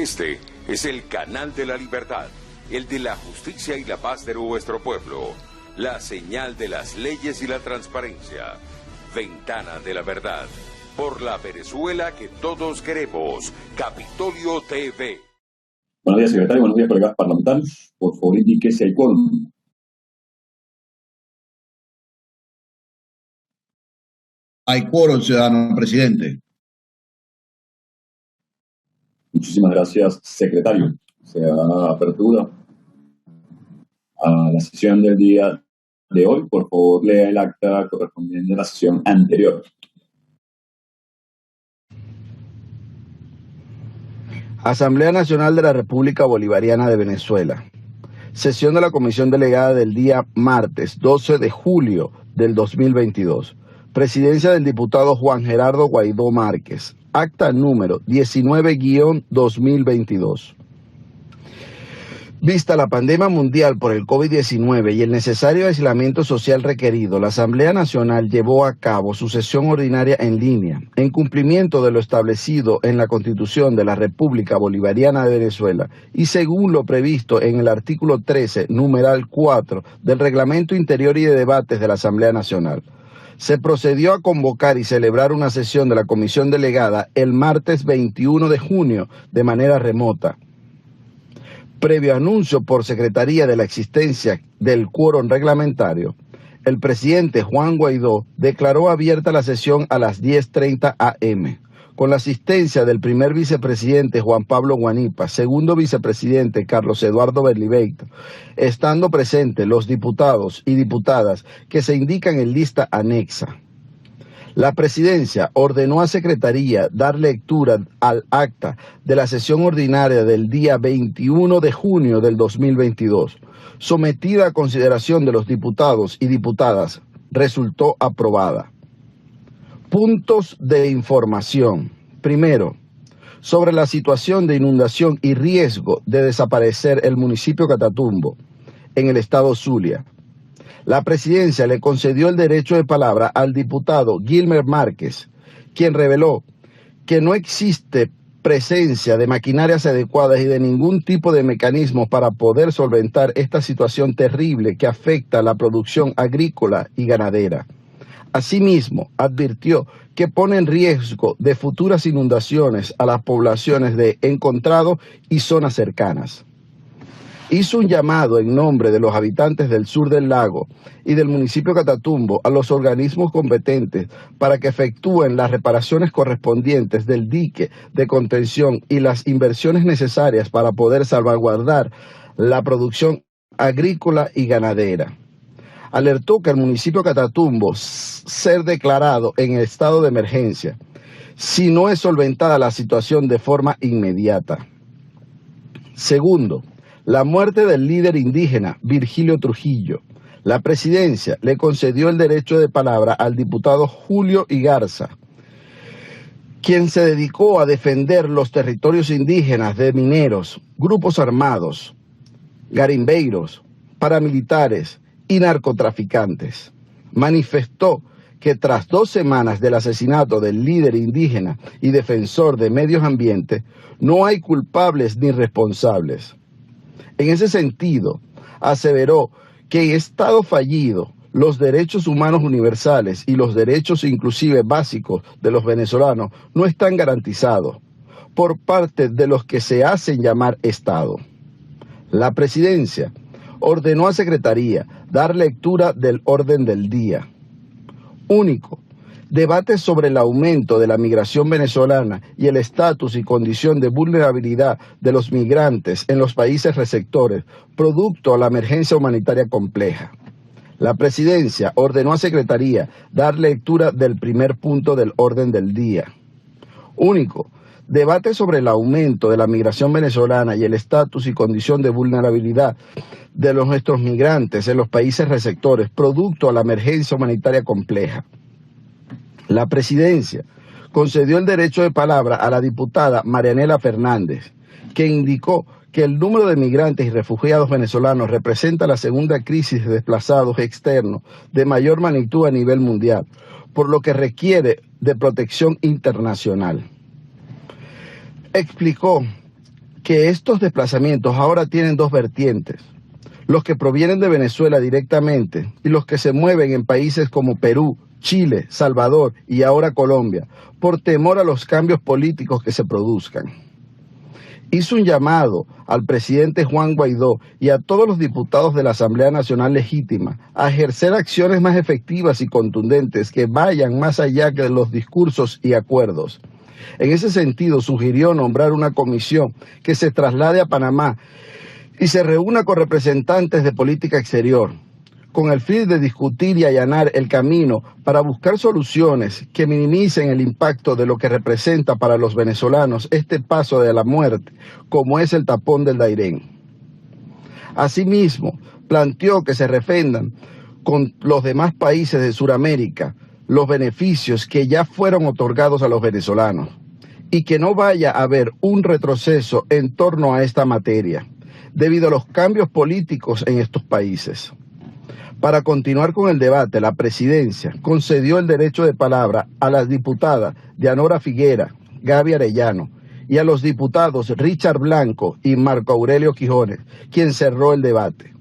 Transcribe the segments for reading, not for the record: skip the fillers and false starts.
Este es el canal de la libertad, el de la justicia y la paz de nuestro pueblo, la señal de las leyes y la transparencia, Ventana de la Verdad, por la Venezuela que todos queremos, Capitolio TV. Buenos días, secretario. Buenos días, colegas parlamentarios. Por favor, indique si hay quórum. Hay quórum, ciudadano presidente. Muchísimas gracias, secretario. Se da apertura a la sesión del día de hoy. Por favor, lea el acta correspondiente a la sesión anterior. Asamblea Nacional de la República Bolivariana de Venezuela. Sesión de la Comisión Delegada del día martes 12 de julio del 2022. Presidencia del diputado Juan Gerardo Guaidó Márquez. Acta número 19-2022. Vista la pandemia mundial por el COVID-19 y el necesario aislamiento social requerido, la Asamblea Nacional llevó a cabo su sesión ordinaria en línea, en cumplimiento de lo establecido en la Constitución de la República Bolivariana de Venezuela y según lo previsto en el artículo 13, numeral 4 del Reglamento Interior y de Debates de la Asamblea Nacional. Se procedió a convocar y celebrar una sesión de la Comisión Delegada el martes 21 de junio de manera remota. Previo anuncio por Secretaría de la existencia del quórum reglamentario, el presidente Juan Guaidó declaró abierta la sesión a las 10:30 am, con la asistencia del primer vicepresidente Juan Pablo Guanipa, segundo vicepresidente Carlos Eduardo Berliveito, estando presentes los diputados y diputadas que se indican en lista anexa. La presidencia ordenó a Secretaría dar lectura al acta de la sesión ordinaria del día 21 de junio del 2022, sometida a consideración de los diputados y diputadas, resultó aprobada. Puntos de información. Primero, sobre la situación de inundación y riesgo de desaparecer el municipio Catatumbo, en el estado Zulia. La presidencia le concedió el derecho de palabra al diputado Gilmer Márquez, quien reveló que no existe presencia de maquinarias adecuadas y de ningún tipo de mecanismo para poder solventar esta situación terrible que afecta a la producción agrícola y ganadera. Asimismo, advirtió que pone en riesgo de futuras inundaciones a las poblaciones de Encontrado y zonas cercanas. Hizo un llamado en nombre de los habitantes del sur del lago y del municipio Catatumbo a los organismos competentes para que efectúen las reparaciones correspondientes del dique de contención y las inversiones necesarias para poder salvaguardar la producción agrícola y ganadera. Alertó que el municipio Catatumbo ser declarado en estado de emergencia si no es solventada la situación de forma inmediata. Segundo, la muerte del líder indígena Virgilio Trujillo. La presidencia le concedió el derecho de palabra al diputado Julio Igarza, quien se dedicó a defender los territorios indígenas de mineros, grupos armados, garimbeiros, paramilitares y narcotraficantes. Manifestó que tras 2 semanas del asesinato del líder indígena y defensor de medios ambientes, no hay culpables ni responsables. En ese sentido, aseveró que en estado fallido, los derechos humanos universales y los derechos inclusive básicos de los venezolanos no están garantizados por parte de los que se hacen llamar Estado. La presidencia ordenó a Secretaría dar lectura del orden del día. Único. Debate sobre el aumento de la migración venezolana y el estatus y condición de vulnerabilidad de los migrantes en los países receptores, producto a la emergencia humanitaria compleja. La presidencia ordenó a Secretaría dar lectura del primer punto del orden del día. Único. Debate sobre el aumento de la migración venezolana y el estatus y condición de vulnerabilidad de nuestros migrantes en los países receptores, producto a la emergencia humanitaria compleja. La presidencia concedió el derecho de palabra a la diputada Marianela Fernández, que indicó que el número de migrantes y refugiados venezolanos representa la segunda crisis de desplazados externos de mayor magnitud a nivel mundial, por lo que requiere de protección internacional. Explicó que estos desplazamientos ahora tienen dos vertientes: los que provienen de Venezuela directamente y los que se mueven en países como Perú, Chile, Salvador y ahora Colombia, por temor a los cambios políticos que se produzcan. Hizo un llamado al presidente Juan Guaidó y a todos los diputados de la Asamblea Nacional Legítima a ejercer acciones más efectivas y contundentes que vayan más allá de los discursos y acuerdos. En ese sentido, sugirió nombrar una comisión que se traslade a Panamá y se reúna con representantes de política exterior, con el fin de discutir y allanar el camino para buscar soluciones que minimicen el impacto de lo que representa para los venezolanos este paso de la muerte, como es el tapón del Dairén. Asimismo, planteó que se refrendan con los demás países de Sudamérica los beneficios que ya fueron otorgados a los venezolanos y que no vaya a haber un retroceso en torno a esta materia, debido a los cambios políticos en estos países. Para continuar con el debate, la presidencia concedió el derecho de palabra a las diputadas Dianora Figuera, Gaby Arellano y a los diputados Richard Blanco y Marco Aurelio Quijones, quien cerró el debate.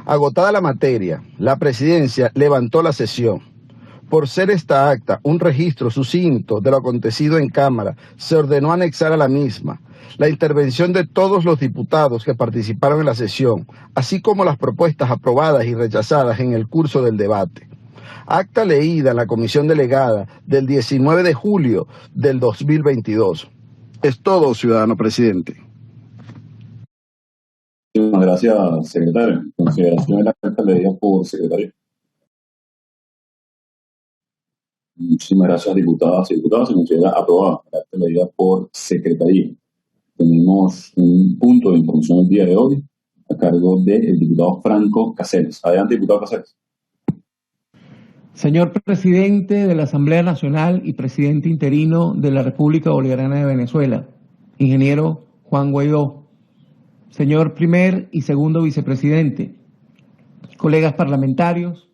Agotada la materia, la presidencia levantó la sesión. Por ser esta acta un registro sucinto de lo acontecido en Cámara, se ordenó anexar a la misma la intervención de todos los diputados que participaron en la sesión, así como las propuestas aprobadas y rechazadas en el curso del debate. Acta leída en la comisión delegada del 19 de julio del 2022. Es todo, ciudadano presidente. Muchas gracias, secretario. Consideración de la carta leída por secretario. Muchísimas gracias, diputadas y diputados. Se considera aprobada la carta leída por secretaría. Tenemos un punto de información el día de hoy a cargo del diputado Franco Cáceres. Adelante, diputado Cáceres. Señor presidente de la Asamblea Nacional y presidente interino de la República Bolivariana de Venezuela, ingeniero Juan Guaidó, señor primer y segundo vicepresidente, colegas parlamentarios,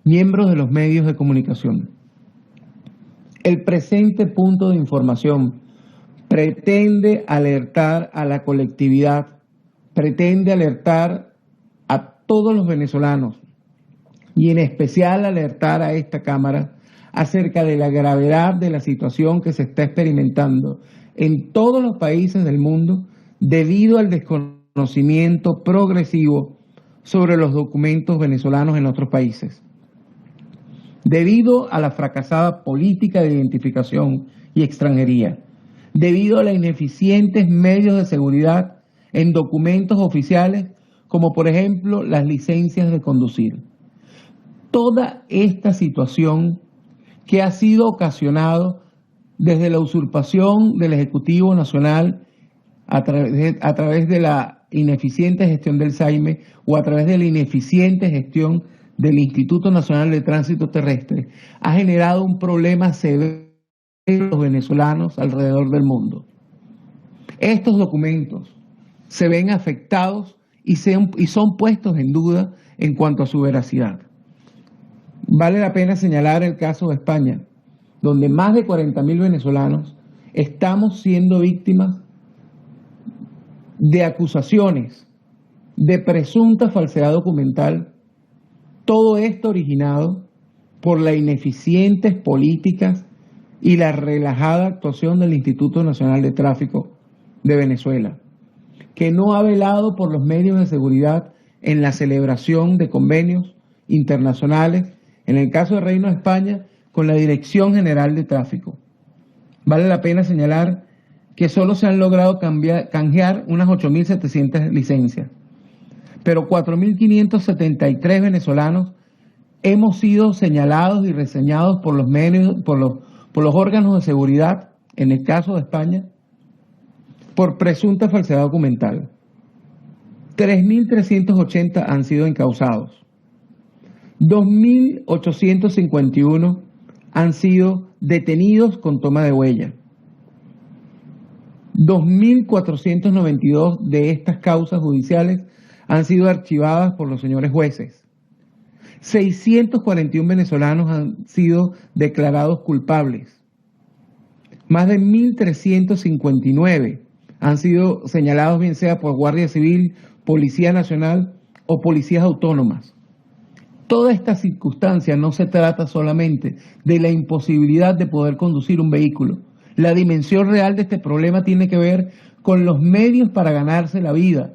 miembros de los medios de comunicación. El presente punto de información pretende alertar a la colectividad, pretende alertar a todos los venezolanos y en especial alertar a esta Cámara acerca de la gravedad de la situación que se está experimentando en todos los países del mundo debido al desconocimiento progresivo sobre los documentos venezolanos en otros países. Debido a la fracasada política de identificación y extranjería, debido a los ineficientes medios de seguridad en documentos oficiales, como por ejemplo las licencias de conducir. Toda esta situación que ha sido ocasionado desde la usurpación del Ejecutivo Nacional a través de la ineficiente gestión del SAIME o a través de la ineficiente gestión del Instituto Nacional de Tránsito Terrestre, ha generado un problema severo a los venezolanos alrededor del mundo. Estos documentos se ven afectados y son puestos en duda en cuanto a su veracidad. Vale la pena señalar el caso de España, donde más de 40.000 venezolanos estamos siendo víctimas de acusaciones de presunta falsedad documental, todo esto originado por las ineficientes políticas y la relajada actuación del Instituto Nacional de Tráfico de Venezuela, que no ha velado por los medios de seguridad en la celebración de convenios internacionales, en el caso del Reino de España, con la Dirección General de Tráfico. Vale la pena señalar que solo se han logrado canjear unas 8.700 licencias, pero 4.573 venezolanos hemos sido señalados y reseñados por los medios, por los órganos de seguridad, en el caso de España, por presunta falsedad documental. 3.380 han sido encausados. 2.851 han sido detenidos con toma de huella. 2.492 de estas causas judiciales han sido archivadas por los señores jueces. 641 venezolanos han sido declarados culpables. Más de 1.359 han sido señalados bien sea por Guardia Civil, Policía Nacional o policías autónomas. Toda esta circunstancia no se trata solamente de la imposibilidad de poder conducir un vehículo. La dimensión real de este problema tiene que ver con los medios para ganarse la vida,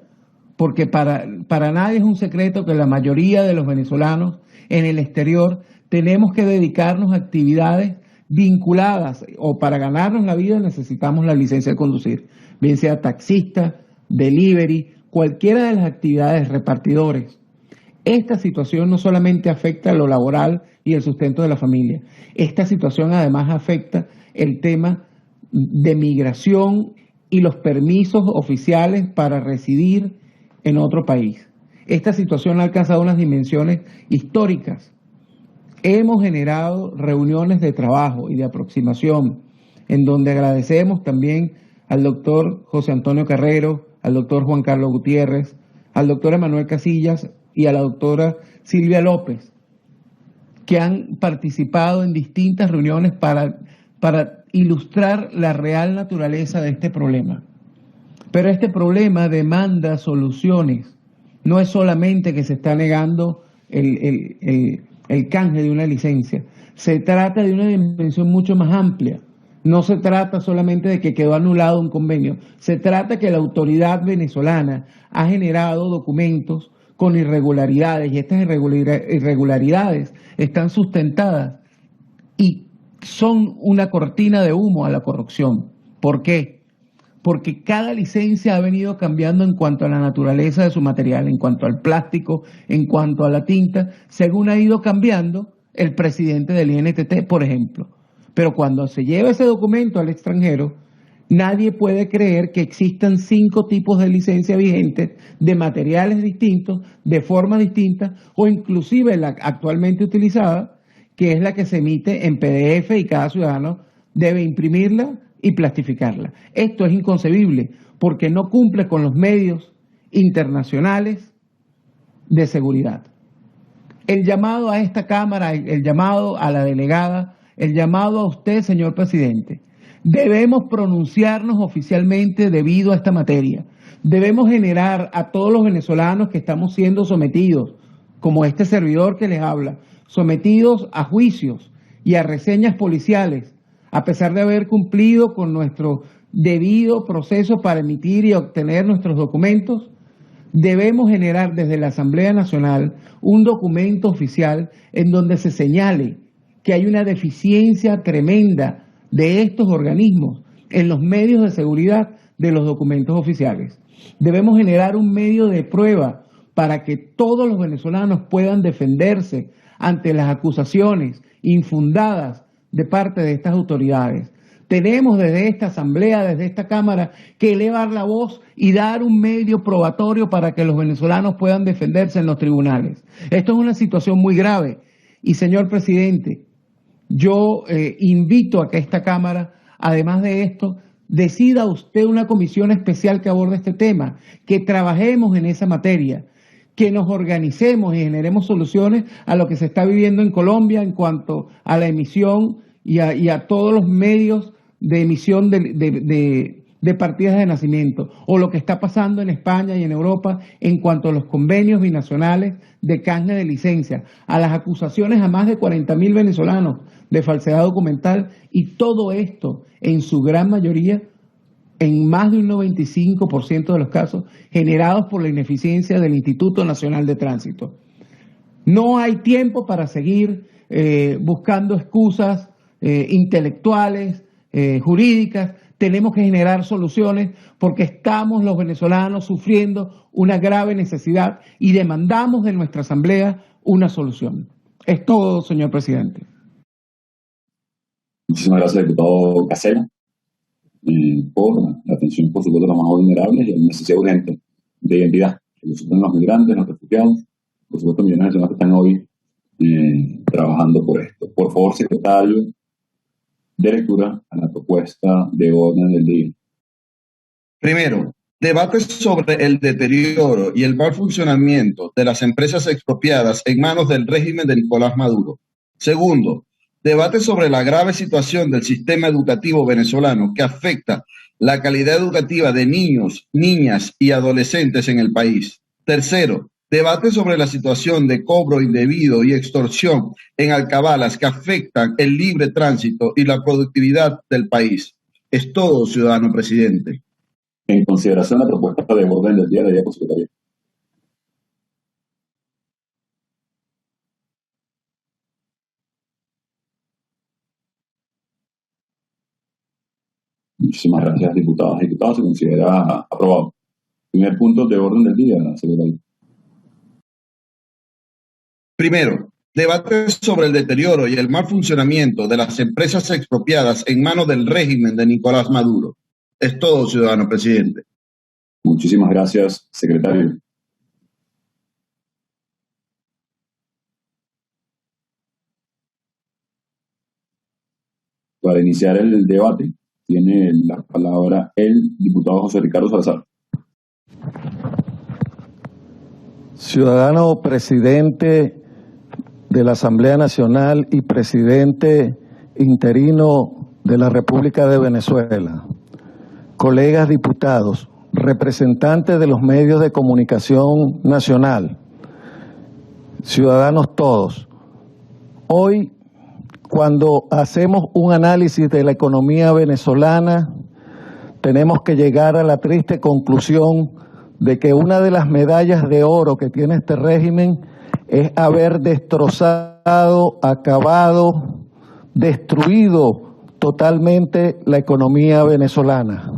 porque para nadie es un secreto que la mayoría de los venezolanos en el exterior tenemos que dedicarnos a actividades vinculadas, o para ganarnos la vida necesitamos la licencia de conducir, bien sea taxista, delivery, cualquiera de las actividades, repartidores. Esta situación no solamente afecta lo laboral y el sustento de la familia, esta situación además afecta el tema de migración y los permisos oficiales para residir en otro país. Esta situación ha alcanzado unas dimensiones históricas. Hemos generado reuniones de trabajo y de aproximación, en donde agradecemos también al doctor José Antonio Carrero, al doctor Juan Carlos Gutiérrez, al doctor Emanuel Casillas y a la doctora Silvia López, que han participado en distintas reuniones para ilustrar la real naturaleza de este problema. Pero este problema demanda soluciones. No es solamente que se está negando el canje de una licencia. Se trata de una dimensión mucho más amplia. No se trata solamente de que quedó anulado un convenio. Se trata que la autoridad venezolana ha generado documentos con irregularidades, y estas irregularidades están sustentadas y son una cortina de humo a la corrupción. ¿Por qué? Porque cada licencia ha venido cambiando en cuanto a la naturaleza de su material, en cuanto al plástico, en cuanto a la tinta, según ha ido cambiando el presidente del INTT, por ejemplo. Pero cuando se lleva ese documento al extranjero, nadie puede creer que existan 5 tipos de licencia vigentes, de materiales distintos, de formas distintas, o inclusive la actualmente utilizada, que es la que se emite en PDF y cada ciudadano debe imprimirla y plastificarla. Esto es inconcebible porque no cumple con los medios internacionales de seguridad. El llamado a esta Cámara, el llamado a la delegada, el llamado a usted, señor presidente. Debemos pronunciarnos oficialmente debido a esta materia. Debemos generar a todos los venezolanos que estamos siendo sometidos, como este servidor que les habla, sometidos a juicios y a reseñas policiales, a pesar de haber cumplido con nuestro debido proceso para emitir y obtener nuestros documentos. Debemos generar desde la Asamblea Nacional un documento oficial en donde se señale que hay una deficiencia tremenda de estos organismos en los medios de seguridad de los documentos oficiales. Debemos generar un medio de prueba para que todos los venezolanos puedan defenderse ante las acusaciones infundadas de parte de estas autoridades. Tenemos desde esta Asamblea, desde esta Cámara, que elevar la voz y dar un medio probatorio para que los venezolanos puedan defenderse en los tribunales. Esto es una situación muy grave y, señor presidente, yo invito a que esta Cámara, además de esto, decida usted una comisión especial que aborde este tema, que trabajemos en esa materia, que nos organicemos y generemos soluciones a lo que se está viviendo en Colombia en cuanto a la emisión y a todos los medios de emisión de partidas de nacimiento, o lo que está pasando en España y en Europa en cuanto a los convenios binacionales de canje de licencia, a las acusaciones a más de 40.000 venezolanos de falsedad documental, y todo esto en su gran mayoría, en más de un 95% de los casos, generados por la ineficiencia del Instituto Nacional de Tránsito. No hay tiempo para seguir buscando excusas intelectuales, jurídicas. Tenemos que generar soluciones porque estamos los venezolanos sufriendo una grave necesidad y demandamos de nuestra Asamblea una solución. Es todo, señor presidente. Muchísimas gracias, diputado Casella, por la atención, por supuesto, a los más vulnerables y a la necesidad urgente de identidad que sufren los migrantes, los refugiados, por supuesto, millones de personas que están hoy trabajando por esto. Por favor, secretario, de lectura a la propuesta de orden del día. Primero, debate sobre el deterioro y el mal funcionamiento de las empresas expropiadas en manos del régimen de Nicolás Maduro. Segundo, debate sobre la grave situación del sistema educativo venezolano que afecta la calidad educativa de niños, niñas y adolescentes en el país. Tercero, debate sobre la situación de cobro indebido y extorsión en alcabalas que afectan el libre tránsito y la productividad del país. Es todo, ciudadano presidente. En consideración la propuesta de orden del día de por secretario. Muchísimas gracias, diputadas y diputados. Se considera aprobado. Primer punto de orden del día, secretario. Primero, debate sobre el deterioro y el mal funcionamiento de las empresas expropiadas en manos del régimen de Nicolás Maduro. Es todo, ciudadano presidente. Muchísimas gracias, secretario. Para iniciar el debate, tiene la palabra el diputado José Ricardo Salazar. Ciudadano presidente de la Asamblea Nacional y presidente interino de la República de Venezuela, colegas diputados, representantes de los medios de comunicación nacional, ciudadanos todos, hoy cuando hacemos un análisis de la economía venezolana, tenemos que llegar a la triste conclusión de que una de las medallas de oro que tiene este régimen es haber destrozado, acabado, destruido totalmente la economía venezolana.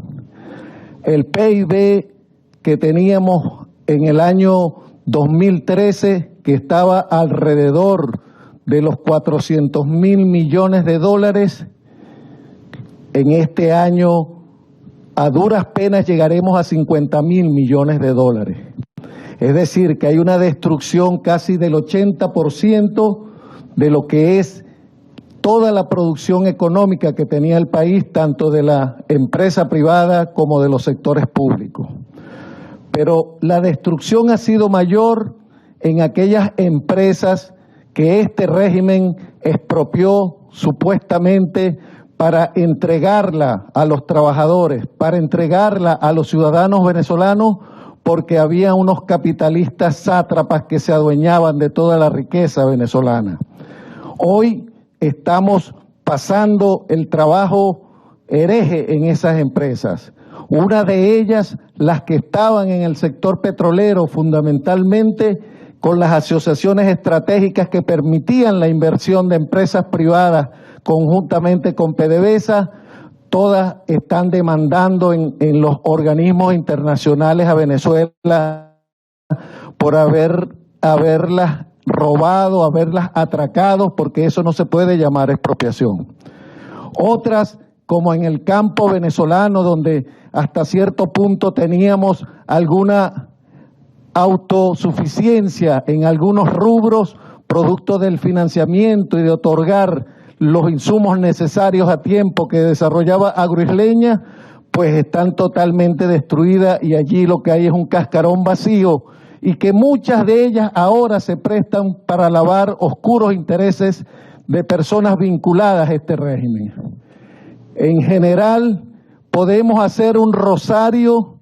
El PIB que teníamos en el año 2013, que estaba alrededor de los 400.000 millones de dólares, en este año a duras penas llegaremos a 50.000 millones de dólares. Es decir, que hay una destrucción casi del 80% de lo que es toda la producción económica que tenía el país, tanto de la empresa privada como de los sectores públicos. Pero la destrucción ha sido mayor en aquellas empresas que este régimen expropió supuestamente para entregarla a los trabajadores, para entregarla a los ciudadanos venezolanos, porque había unos capitalistas sátrapas que se adueñaban de toda la riqueza venezolana. Hoy estamos pasando el trabajo hereje en esas empresas. Una de ellas, las que estaban en el sector petrolero, fundamentalmente con las asociaciones estratégicas que permitían la inversión de empresas privadas conjuntamente con PDVSA, todas están demandando en los organismos internacionales a Venezuela por haberlas robado, haberlas atracado, porque eso no se puede llamar expropiación. Otras, como en el campo venezolano, donde hasta cierto punto teníamos alguna autosuficiencia en algunos rubros, producto del financiamiento y de otorgar los insumos necesarios a tiempo que desarrollaba Agroisleña, pues están totalmente destruidas y allí lo que hay es un cascarón vacío y que muchas de ellas ahora se prestan para lavar oscuros intereses de personas vinculadas a este régimen. En general, podemos hacer un rosario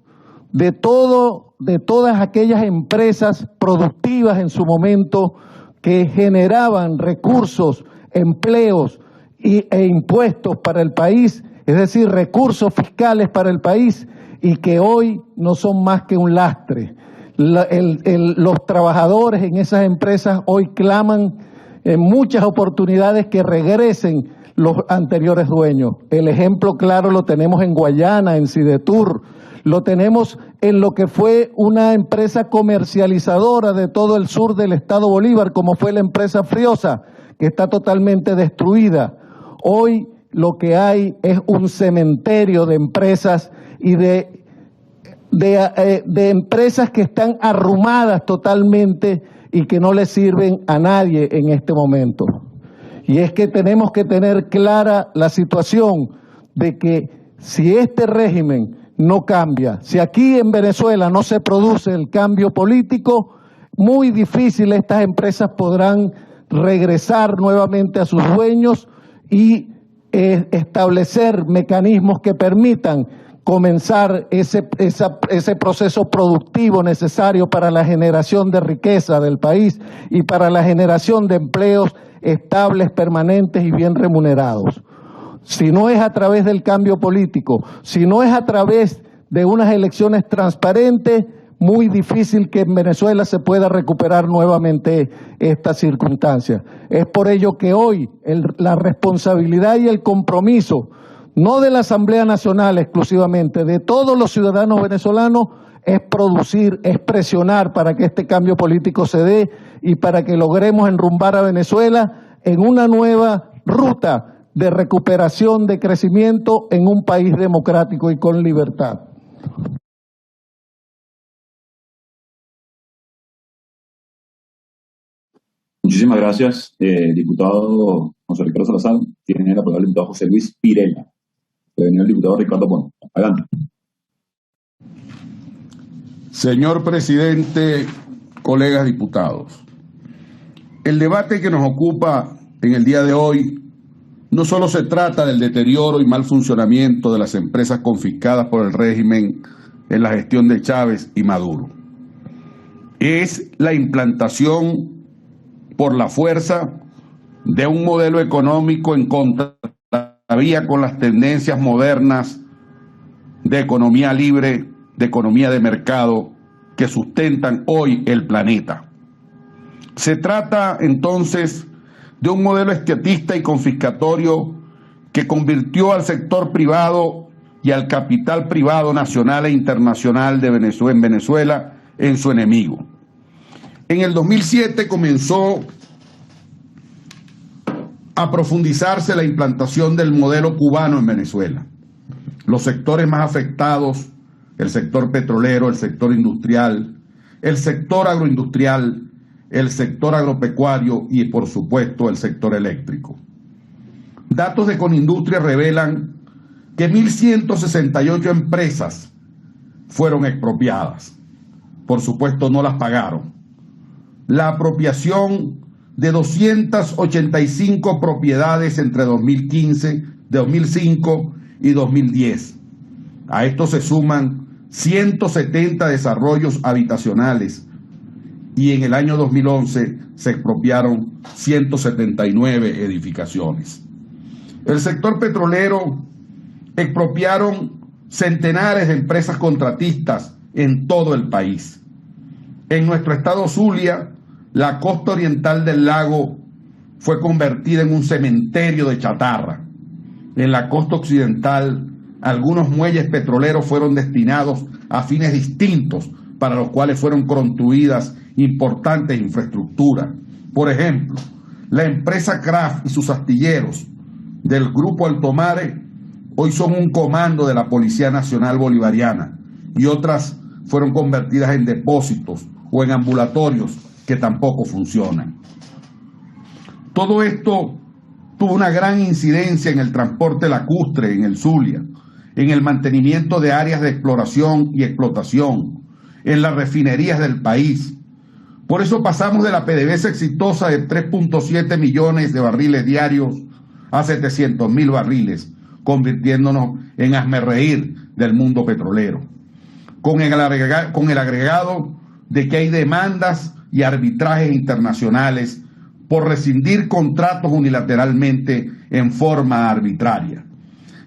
de todas aquellas empresas productivas en su momento que generaban recursos, empleos e impuestos para el país, es decir, recursos fiscales para el país, y que hoy no son más que un lastre. Los trabajadores en esas empresas hoy claman en muchas oportunidades que regresen los anteriores dueños. El ejemplo claro lo tenemos en Guayana, en Sidetur, lo tenemos en lo que fue una empresa comercializadora de todo el sur del estado Bolívar, como fue la empresa Friosa, que está totalmente destruida. Hoy lo que hay es un cementerio de empresas y de empresas que están arrumadas totalmente y que no le sirven a nadie en este momento. Y es que tenemos que tener clara la situación de que si este régimen no cambia, si aquí en Venezuela no se produce el cambio político, muy difícil estas empresas podrán regresar nuevamente a sus dueños y establecer mecanismos que permitan comenzar ese proceso productivo necesario para la generación de riqueza del país y para la generación de empleos estables, permanentes y bien remunerados. Si no es a través del cambio político, si no es a través de unas elecciones transparentes, muy difícil que en Venezuela se pueda recuperar nuevamente esta circunstancia. Es por ello que hoy la responsabilidad y el compromiso, no de la Asamblea Nacional exclusivamente, de todos los ciudadanos venezolanos, es producir, es presionar para que este cambio político se dé y para que logremos enrumbar a Venezuela en una nueva ruta de recuperación, de crecimiento en un país democrático y con libertad. Muchísimas gracias, diputado José Ricardo Salazar. Tiene la palabra el diputado José Luis Pirela. Viene el diputado Ricardo Bono. Adelante. Señor presidente, colegas diputados, el debate que nos ocupa en el día de hoy no solo se trata del deterioro y mal funcionamiento de las empresas confiscadas por el régimen en la gestión de Chávez y Maduro. Es la implantación por la fuerza de un modelo económico en contravía con las tendencias modernas de economía libre, de economía de mercado que sustentan hoy el planeta. Se trata entonces de un modelo estatista y confiscatorio que convirtió al sector privado y al capital privado nacional e internacional de Venezuela en su enemigo. En el 2007 comenzó a profundizarse la implantación del modelo cubano en Venezuela. Los sectores más afectados, el sector petrolero, el sector industrial, el sector agroindustrial, el sector agropecuario y, por supuesto, el sector eléctrico. Datos de Conindustria revelan que 1.168 empresas fueron expropiadas. Por supuesto, no las pagaron. La apropiación de 285 propiedades entre 2005 y 2010. A esto se suman 170 desarrollos habitacionales y en el año 2011 se expropiaron 179 edificaciones. El sector petrolero expropiaron centenares de empresas contratistas en todo el país. En nuestro estado Zulia, la costa oriental del lago fue convertida en un cementerio de chatarra. En la costa occidental, algunos muelles petroleros fueron destinados a fines distintos para los cuales fueron construidas importantes infraestructuras. Por ejemplo, la empresa Kraft y sus astilleros del Grupo Altomare hoy son un comando de la Policía Nacional Bolivariana y otras fueron convertidas en depósitos o en ambulatorios que tampoco funcionan. Todo esto tuvo una gran incidencia en el transporte lacustre en el Zulia, en el mantenimiento de áreas de exploración y explotación, en las refinerías del país. Por eso pasamos de la PDVSA exitosa de 3.7 millones de barriles diarios a 700.000 barriles, convirtiéndonos en hazmerreír del mundo petrolero. Con el agregado de que hay demandas y arbitrajes internacionales por rescindir contratos unilateralmente en forma arbitraria.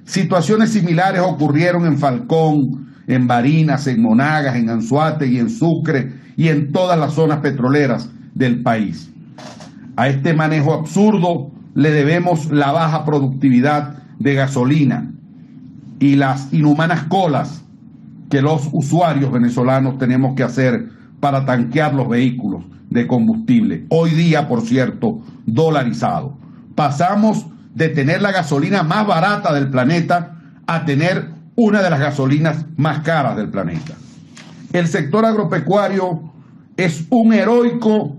Situaciones similares ocurrieron en Falcón, en Barinas, en Monagas, en Anzoátegui, en Sucre y en todas las zonas petroleras del país. A este manejo absurdo le debemos la baja productividad de gasolina y las inhumanas colas que los usuarios venezolanos tenemos que hacer para tanquear los vehículos de combustible. Hoy día, por cierto, dolarizado. Pasamos de tener la gasolina más barata del planeta a tener una de las gasolinas más caras del planeta. El sector agropecuario es un heroico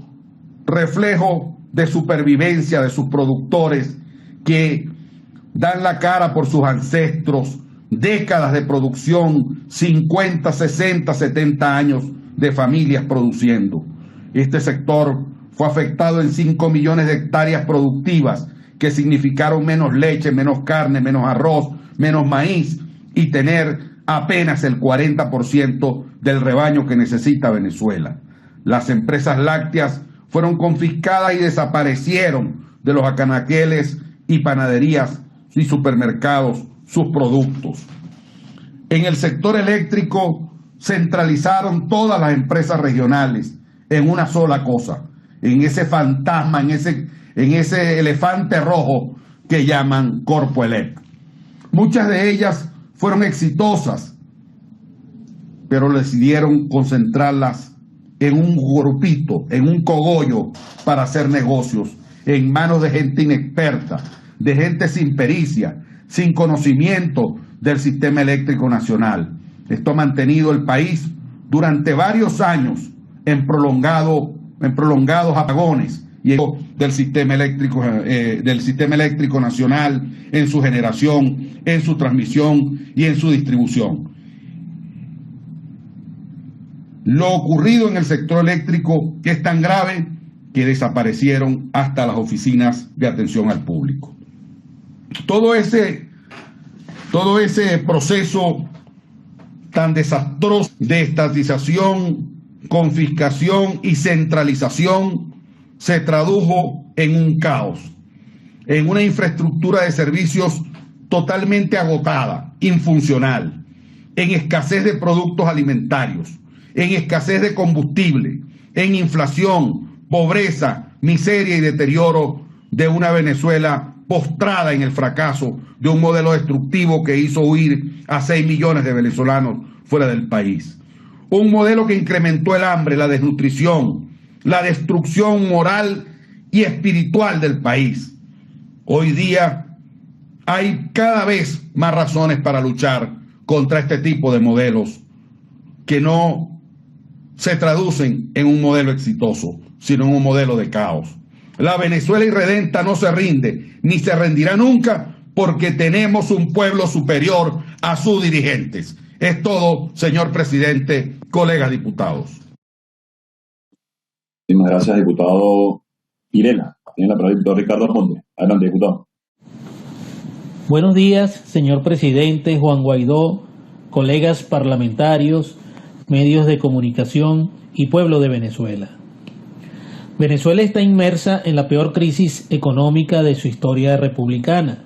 reflejo de supervivencia de sus productores que dan la cara por sus ancestros, décadas de producción, 50, 60, 70 años de familias produciendo. Este sector fue afectado en 5 millones de hectáreas productivas que significaron menos leche, menos carne, menos arroz, menos maíz y tener apenas el 40% del rebaño que necesita Venezuela. Las empresas lácteas fueron confiscadas y desaparecieron de los anaqueles y panaderías y supermercados sus productos. En el sector eléctrico centralizaron todas las empresas regionales en una sola cosa, en ese fantasma, en ese elefante rojo que llaman Corpoelec. Muchas de ellas fueron exitosas, pero decidieron concentrarlas en un grupito, en un cogollo para hacer negocios, en manos de gente inexperta, de gente sin pericia, sin conocimiento del sistema eléctrico nacional. Esto ha mantenido el país durante varios años en prolongados apagones y del sistema eléctrico nacional, en su generación, en su transmisión y en su distribución. Lo ocurrido en el sector eléctrico es tan grave que desaparecieron hasta las oficinas de atención al público. Todo ese proceso tan desastroso de estatización, confiscación y centralización se tradujo en un caos, en una infraestructura de servicios totalmente agotada, infuncional, en escasez de productos alimentarios, en escasez de combustible, en inflación, pobreza, miseria y deterioro de una Venezuela postrada en el fracaso de un modelo destructivo que hizo huir a 6 millones de venezolanos fuera del país. Un modelo que incrementó el hambre, la desnutrición, la destrucción moral y espiritual del país. Hoy día hay cada vez más razones para luchar contra este tipo de modelos que no se traducen en un modelo exitoso, sino en un modelo de caos. La Venezuela irredenta no se rinde, ni se rendirá nunca, porque tenemos un pueblo superior a sus dirigentes. Es todo, señor presidente, colegas diputados. Muchísimas gracias, diputado Irena. Tiene la palabra el diputado Ricardo Almonte. Adelante, diputado. Buenos días, señor presidente Juan Guaidó, colegas parlamentarios, medios de comunicación y pueblo de Venezuela. Venezuela está inmersa en la peor crisis económica de su historia republicana.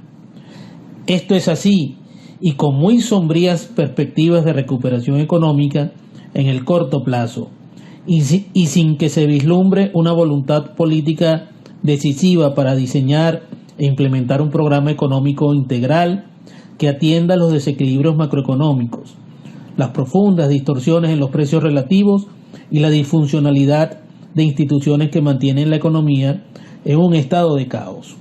Esto es así, y con muy sombrías perspectivas de recuperación económica en el corto plazo, y sin que se vislumbre una voluntad política decisiva para diseñar e implementar un programa económico integral que atienda los desequilibrios macroeconómicos, las profundas distorsiones en los precios relativos y la disfuncionalidad de instituciones que mantienen la economía en un estado de caos.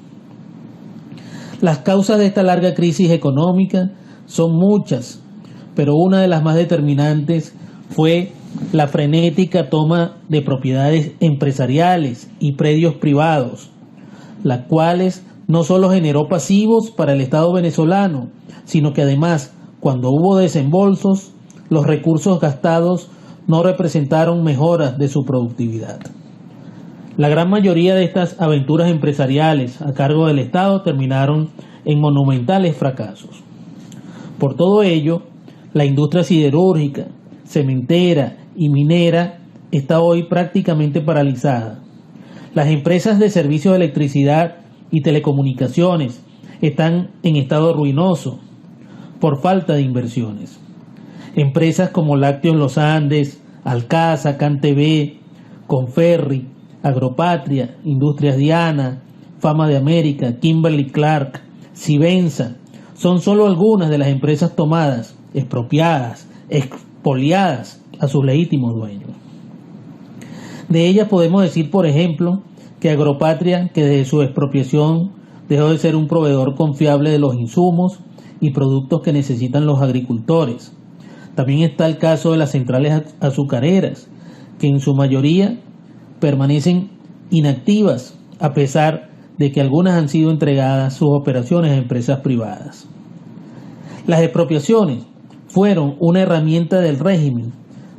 Las causas de esta larga crisis económica son muchas, pero una de las más determinantes fue la frenética toma de propiedades empresariales y predios privados, las cuales no solo generó pasivos para el Estado venezolano, sino que además, cuando hubo desembolsos, los recursos gastados no representaron mejoras de su productividad. La gran mayoría de estas aventuras empresariales a cargo del Estado terminaron en monumentales fracasos. Por todo ello, la industria siderúrgica, cementera y minera está hoy prácticamente paralizada. Las empresas de servicios de electricidad y telecomunicaciones están en estado ruinoso por falta de inversiones. Empresas como Lácteos Los Andes, Alcasa, CanTV, Conferri, Agropatria, Industrias Diana, Fama de América, Kimberly Clark, Civenza, son solo algunas de las empresas tomadas, expropiadas, expoliadas a sus legítimos dueños. De ellas podemos decir, por ejemplo, que Agropatria, que desde su expropiación dejó de ser un proveedor confiable de los insumos y productos que necesitan los agricultores. También está el caso de las centrales azucareras, que en su mayoría permanecen inactivas, a pesar de que algunas han sido entregadas sus operaciones a empresas privadas. Las expropiaciones fueron una herramienta del régimen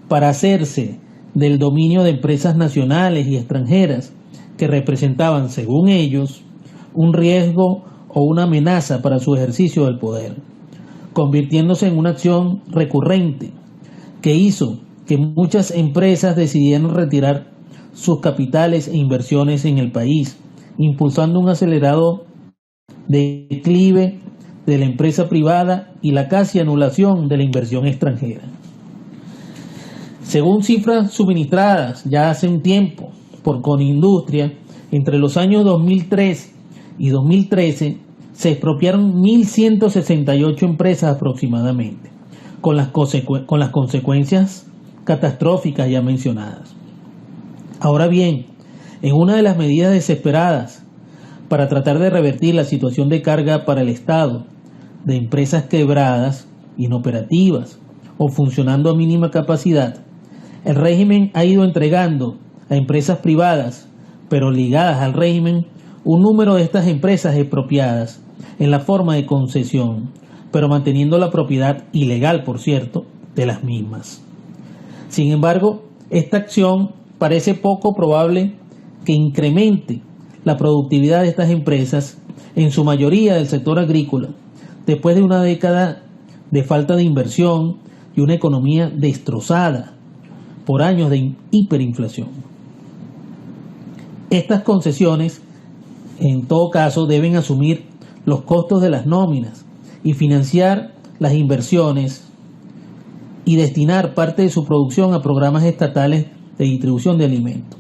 para hacerse del dominio de empresas nacionales y extranjeras que representaban, según ellos, un riesgo o una amenaza para su ejercicio del poder. convirtiéndose en una acción recurrente que hizo que muchas empresas decidieran retirar sus capitales e inversiones en el país, impulsando un acelerado declive de la empresa privada y la casi anulación de la inversión extranjera. Según cifras suministradas ya hace un tiempo por Conindustria, entre los años 2003 y 2013 se expropiaron 1.168 empresas aproximadamente, con las consecuencias catastróficas ya mencionadas. Ahora bien, en una de las medidas desesperadas para tratar de revertir la situación de carga para el Estado de empresas quebradas, inoperativas o funcionando a mínima capacidad, el régimen ha ido entregando a empresas privadas, pero ligadas al régimen, un número de estas empresas expropiadas en la forma de concesión, pero manteniendo la propiedad ilegal, por cierto, de las mismas. Sin embargo, esta acción parece poco probable que incremente la productividad de estas empresas, en su mayoría del sector agrícola, después de una década de falta de inversión y una economía destrozada por años de hiperinflación. Estas concesiones, en todo caso, deben asumir los costos de las nóminas y financiar las inversiones y destinar parte de su producción a programas estatales de distribución de alimentos.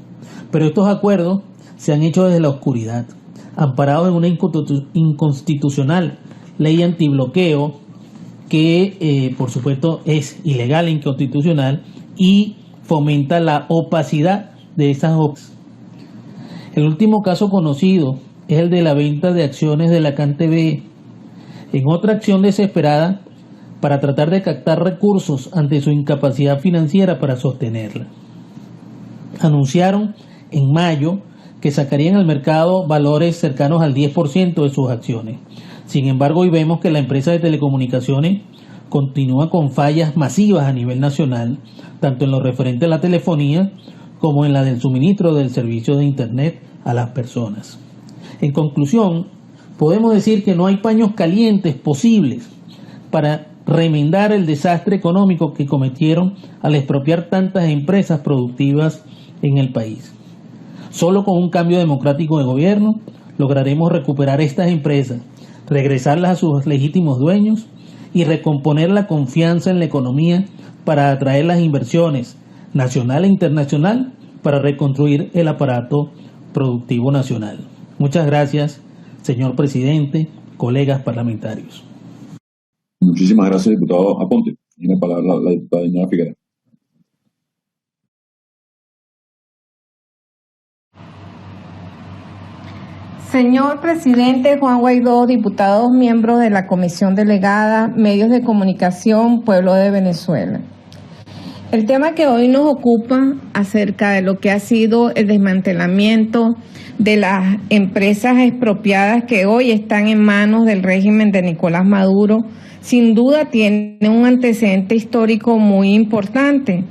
Pero estos acuerdos se han hecho desde la oscuridad, amparados en una inconstitucional ley antibloqueo que, por supuesto, es ilegal e inconstitucional y fomenta la opacidad de esas opciones. El último caso conocido es el de la venta de acciones de la CanTV, en otra acción desesperada para tratar de captar recursos ante su incapacidad financiera para sostenerla. Anunciaron en mayo que sacarían al mercado valores cercanos al 10% de sus acciones. Sin embargo, hoy vemos que la empresa de telecomunicaciones continúa con fallas masivas a nivel nacional, tanto en lo referente a la telefonía como en la del suministro del servicio de Internet a las personas. En conclusión, podemos decir que no hay paños calientes posibles para remendar el desastre económico que cometieron al expropiar tantas empresas productivas en el país. Solo con un cambio democrático de gobierno lograremos recuperar estas empresas, regresarlas a sus legítimos dueños y recomponer la confianza en la economía para atraer las inversiones nacional e internacional para reconstruir el aparato productivo nacional. Muchas gracias, señor presidente, colegas parlamentarios. Muchísimas gracias, diputado Aponte. Tiene palabra la diputada Diana Figuera. Señor presidente Juan Guaidó, diputados, miembros de la comisión delegada, medios de comunicación, pueblo de Venezuela. El tema que hoy nos ocupa acerca de lo que ha sido el desmantelamiento de las empresas expropiadas que hoy están en manos del régimen de Nicolás Maduro, sin duda tiene un antecedente histórico muy importante,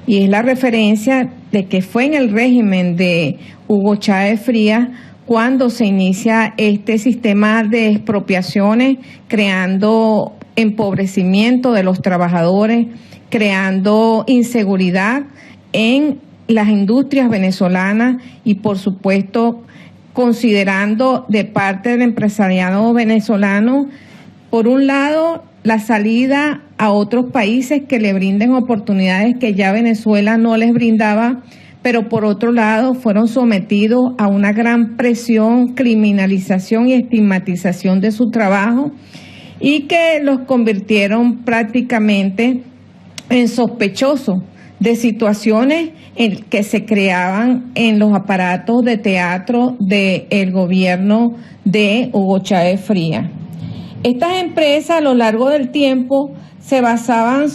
y es la referencia de que fue en el régimen de Hugo Chávez Frías cuando se inicia este sistema de expropiaciones, creando empobrecimiento de los trabajadores, creando inseguridad en las industrias venezolanas y, por supuesto, considerando de parte del empresariado venezolano, por un lado, la salida a otros países que le brinden oportunidades que ya Venezuela no les brindaba, pero por otro lado fueron sometidos a una gran presión, criminalización y estigmatización de su trabajo, y que los convirtieron prácticamente en sospechosos de situaciones en que se creaban en los aparatos de teatro del gobierno de Hugo Chávez Frías. Estas empresas a lo largo del tiempo se basaban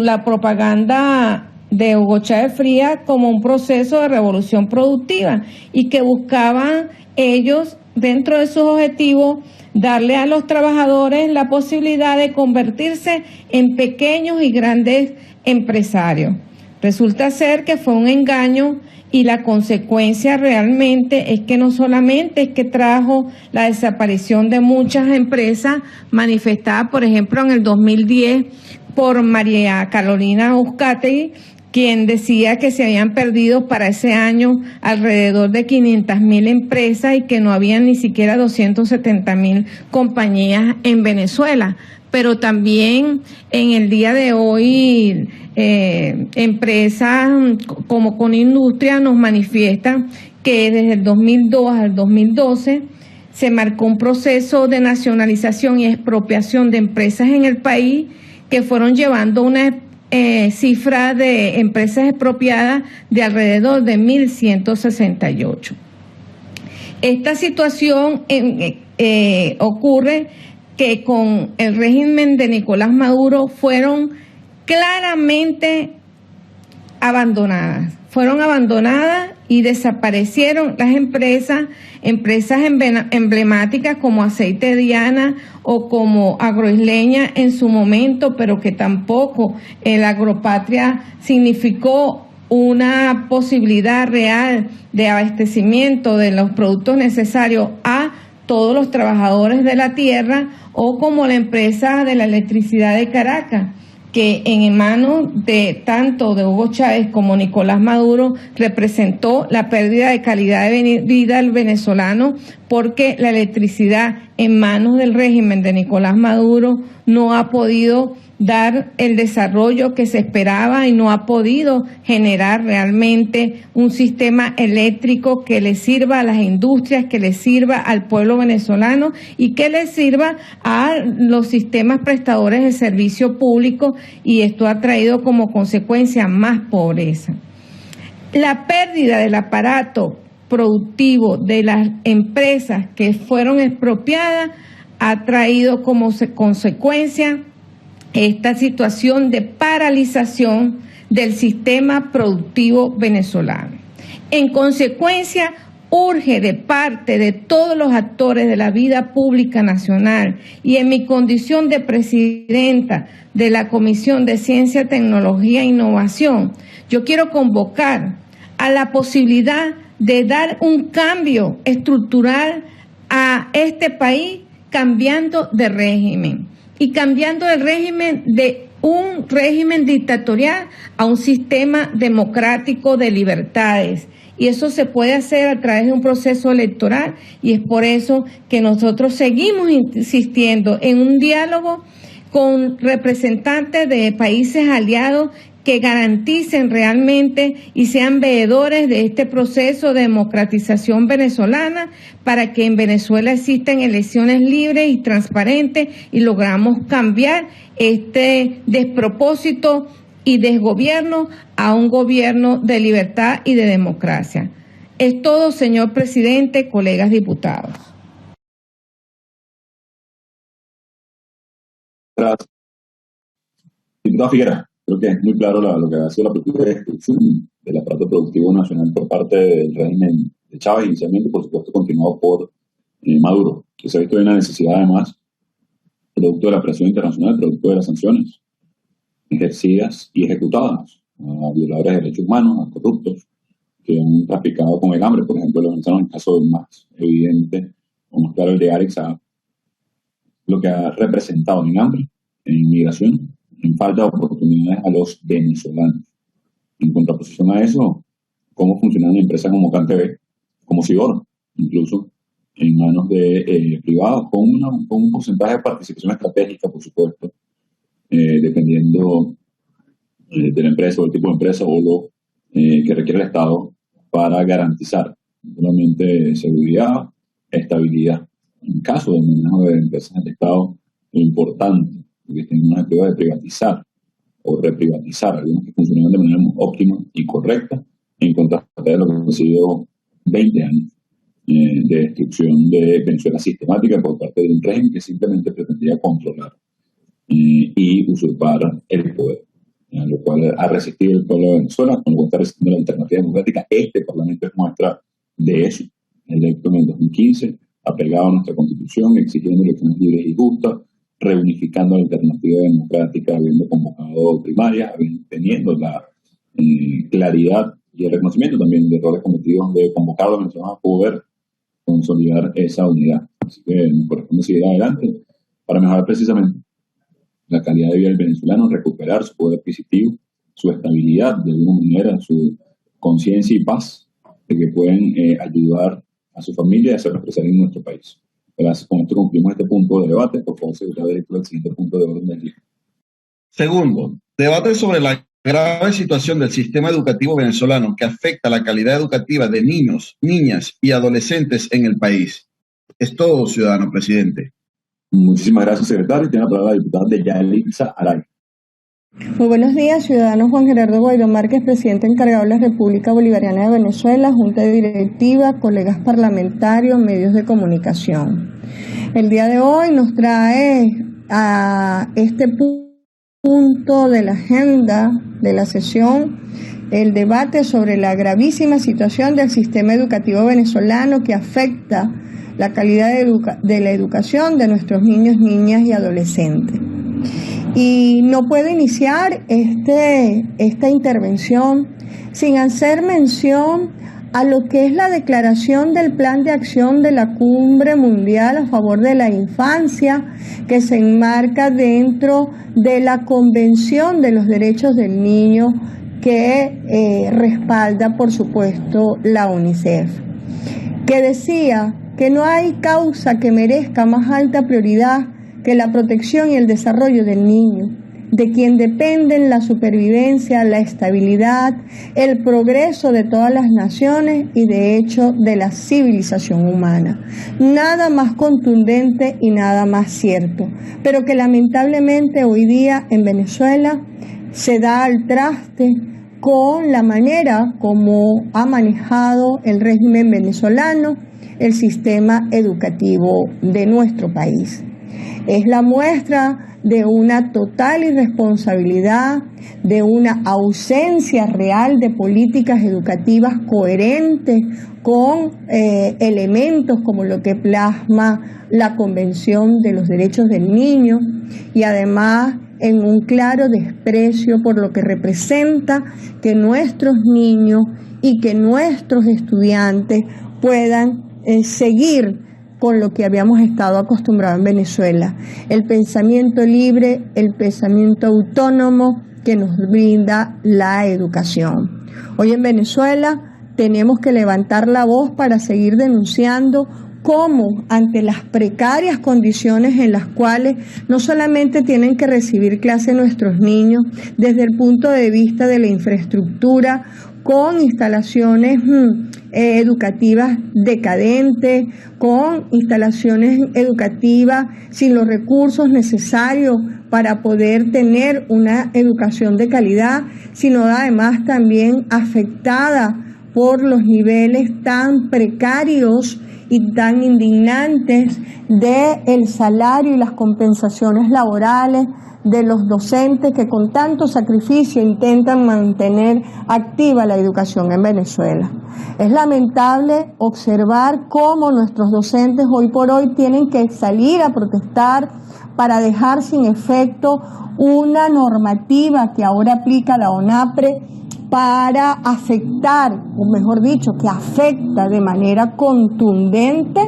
la propaganda de Hugo Chávez Frías como un proceso de revolución productiva, y que buscaban ellos, dentro de sus objetivos, darle a los trabajadores la posibilidad de convertirse en pequeños y grandes empresarios. Resulta ser que fue un engaño y la consecuencia realmente es que no solamente es que trajo la desaparición de muchas empresas manifestadas, por ejemplo, en el 2010 por María Carolina Uzcategui, quien decía que se habían perdido para ese año alrededor de 500.000 empresas y que no había ni siquiera 270.000 compañías en Venezuela. Pero también en el día de hoy empresas como Conindustria nos manifiestan que desde el 2002 al 2012 se marcó un proceso de nacionalización y expropiación de empresas en el país que fueron llevando una cifra de empresas expropiadas de alrededor de 1.168. Esta situación ocurre que con el régimen de Nicolás Maduro fueron claramente abandonadas. Fueron abandonadas y desaparecieron las empresas emblemáticas como Aceite Diana o como Agroisleña en su momento, pero que tampoco el Agropatria significó una posibilidad real de abastecimiento de los productos necesarios a todos los trabajadores de la tierra, o como la empresa de la electricidad de Caracas, que en manos de tanto de Hugo Chávez como Nicolás Maduro representó la pérdida de calidad de vida del venezolano, porque la electricidad en manos del régimen de Nicolás Maduro no ha podido dar el desarrollo que se esperaba y no ha podido generar realmente un sistema eléctrico que le sirva a las industrias, que le sirva al pueblo venezolano y que le sirva a los sistemas prestadores de servicio público, y esto ha traído como consecuencia más pobreza. La pérdida del aparato productivo de las empresas que fueron expropiadas ha traído como consecuencia esta situación de paralización del sistema productivo venezolano. En consecuencia, urge de parte de todos los actores de la vida pública nacional, y en mi condición de presidenta de la Comisión de Ciencia, Tecnología e Innovación, yo quiero convocar a la posibilidad de dar un cambio estructural a este país, cambiando de régimen. Y cambiando el régimen de un régimen dictatorial a un sistema democrático de libertades. Y eso se puede hacer a través de un proceso electoral, y es por eso que nosotros seguimos insistiendo en un diálogo con representantes de países aliados que garanticen realmente y sean veedores de este proceso de democratización venezolana, para que en Venezuela existan elecciones libres y transparentes y logramos cambiar este despropósito y desgobierno a un gobierno de libertad y de democracia. Es todo, señor presidente, colegas diputados. Gracias. Diputada Figuera, creo que es muy claro lo que ha sido la política de destrucción del aparato productivo nacional por parte del régimen de Chávez, inicialmente, por supuesto, continuado por Maduro, que se ha visto una necesidad, además, producto de la presión internacional, producto de las sanciones ejercidas y ejecutadas a violadores de derechos humanos, a corruptos, que han traficado con el hambre. Por ejemplo, en el caso más evidente o más claro, el de Alex Saab, lo que ha representado en hambre, en inmigración, en falta de oportunidades a los venezolanos. En contraposición a eso, cómo funcionan empresas como CanTV, como Sigor, incluso en manos de privados, con un porcentaje de participación estratégica, por supuesto, dependiendo de la empresa o del tipo de empresa o lo que requiere el Estado para garantizar no solamente seguridad, estabilidad. En caso de manejo de empresas del Estado, lo importante, porque tienen una actividad de privatizar o reprivatizar algunas que funcionan de manera óptima y correcta, en contraste de lo que han sido 20 años de destrucción de Venezuela sistemática por parte de un régimen que simplemente pretendía controlar y usurpar el poder, lo cual ha resistido el pueblo de Venezuela, con lo cual está resistiendo la alternativa democrática. Este Parlamento es muestra de eso, electo en el 2015, apegado a nuestra Constitución, exigiendo elecciones libres y justas, reunificando la alternativa democrática, habiendo convocado primarias, teniendo la claridad y el reconocimiento también de errores cometidos de convocar a los venezolanos a poder consolidar esa unidad. Así que nos corresponde seguir adelante para mejorar precisamente la calidad de vida del venezolano, recuperar su poder adquisitivo, su estabilidad de alguna manera, su conciencia y paz, de que pueden ayudar a su familia a hacerlo expresar en nuestro país. Gracias. Con esto concluimos este punto de debate. Por favor, secretario director, el siguiente punto de orden del día. Segundo, debate sobre la grave situación del sistema educativo venezolano que afecta la calidad educativa de niños, niñas y adolescentes en el país. Es todo, ciudadano presidente. Muchísimas gracias, secretario. Tiene la palabra la diputada Deyalisa Aray. Muy buenos días, ciudadano Juan Gerardo Guaidó Márquez, presidente encargado de la República Bolivariana de Venezuela, Junta Directiva, colegas parlamentarios, medios de comunicación. El día de hoy nos trae a este punto de la agenda de la sesión el debate sobre la gravísima situación del sistema educativo venezolano que afecta la calidad de la educación de nuestros niños, niñas y adolescentes. Y no puedo iniciar esta intervención sin hacer mención a lo que es la declaración del Plan de Acción de la Cumbre Mundial a favor de la Infancia, que se enmarca dentro de la Convención de los Derechos del Niño que respalda, por supuesto, la UNICEF, que decía que no hay causa que merezca más alta prioridad que la protección y el desarrollo del niño, de quien dependen la supervivencia, la estabilidad, el progreso de todas las naciones y de hecho de la civilización humana. Nada más contundente y nada más cierto, pero que lamentablemente hoy día en Venezuela se da al traste con la manera como ha manejado el régimen venezolano el sistema educativo de nuestro país. Es la muestra de una total irresponsabilidad, de una ausencia real de políticas educativas coherentes con elementos como lo que plasma la Convención de los Derechos del Niño y además en un claro desprecio por lo que representa que nuestros niños y que nuestros estudiantes puedan seguir con lo que habíamos estado acostumbrados en Venezuela, el pensamiento libre, el pensamiento autónomo que nos brinda la educación. Hoy en Venezuela tenemos que levantar la voz para seguir denunciando cómo ante las precarias condiciones en las cuales no solamente tienen que recibir clase nuestros niños desde el punto de vista de la infraestructura, con instalaciones educativas decadentes, con instalaciones educativas sin los recursos necesarios para poder tener una educación de calidad, sino además también afectada por los niveles tan precarios y tan indignantes del salario y las compensaciones laborales de los docentes que con tanto sacrificio intentan mantener activa la educación en Venezuela. Es lamentable observar cómo nuestros docentes hoy por hoy tienen que salir a protestar para dejar sin efecto una normativa que ahora aplica la ONAPRE para afectar, o mejor dicho, que afecta de manera contundente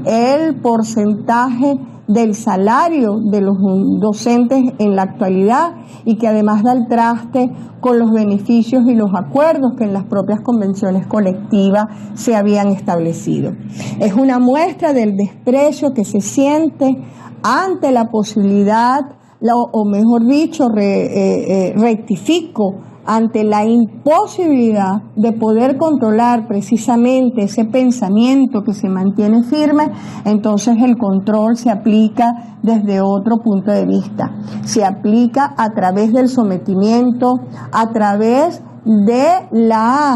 el porcentaje del salario de los docentes en la actualidad y que además da el traste con los beneficios y los acuerdos que en las propias convenciones colectivas se habían establecido. Es una muestra del desprecio que se siente ante la posibilidad, o mejor dicho, rectifico, ante la imposibilidad de poder controlar precisamente ese pensamiento que se mantiene firme, entonces el control se aplica desde otro punto de vista. Se aplica a través del sometimiento, a través de la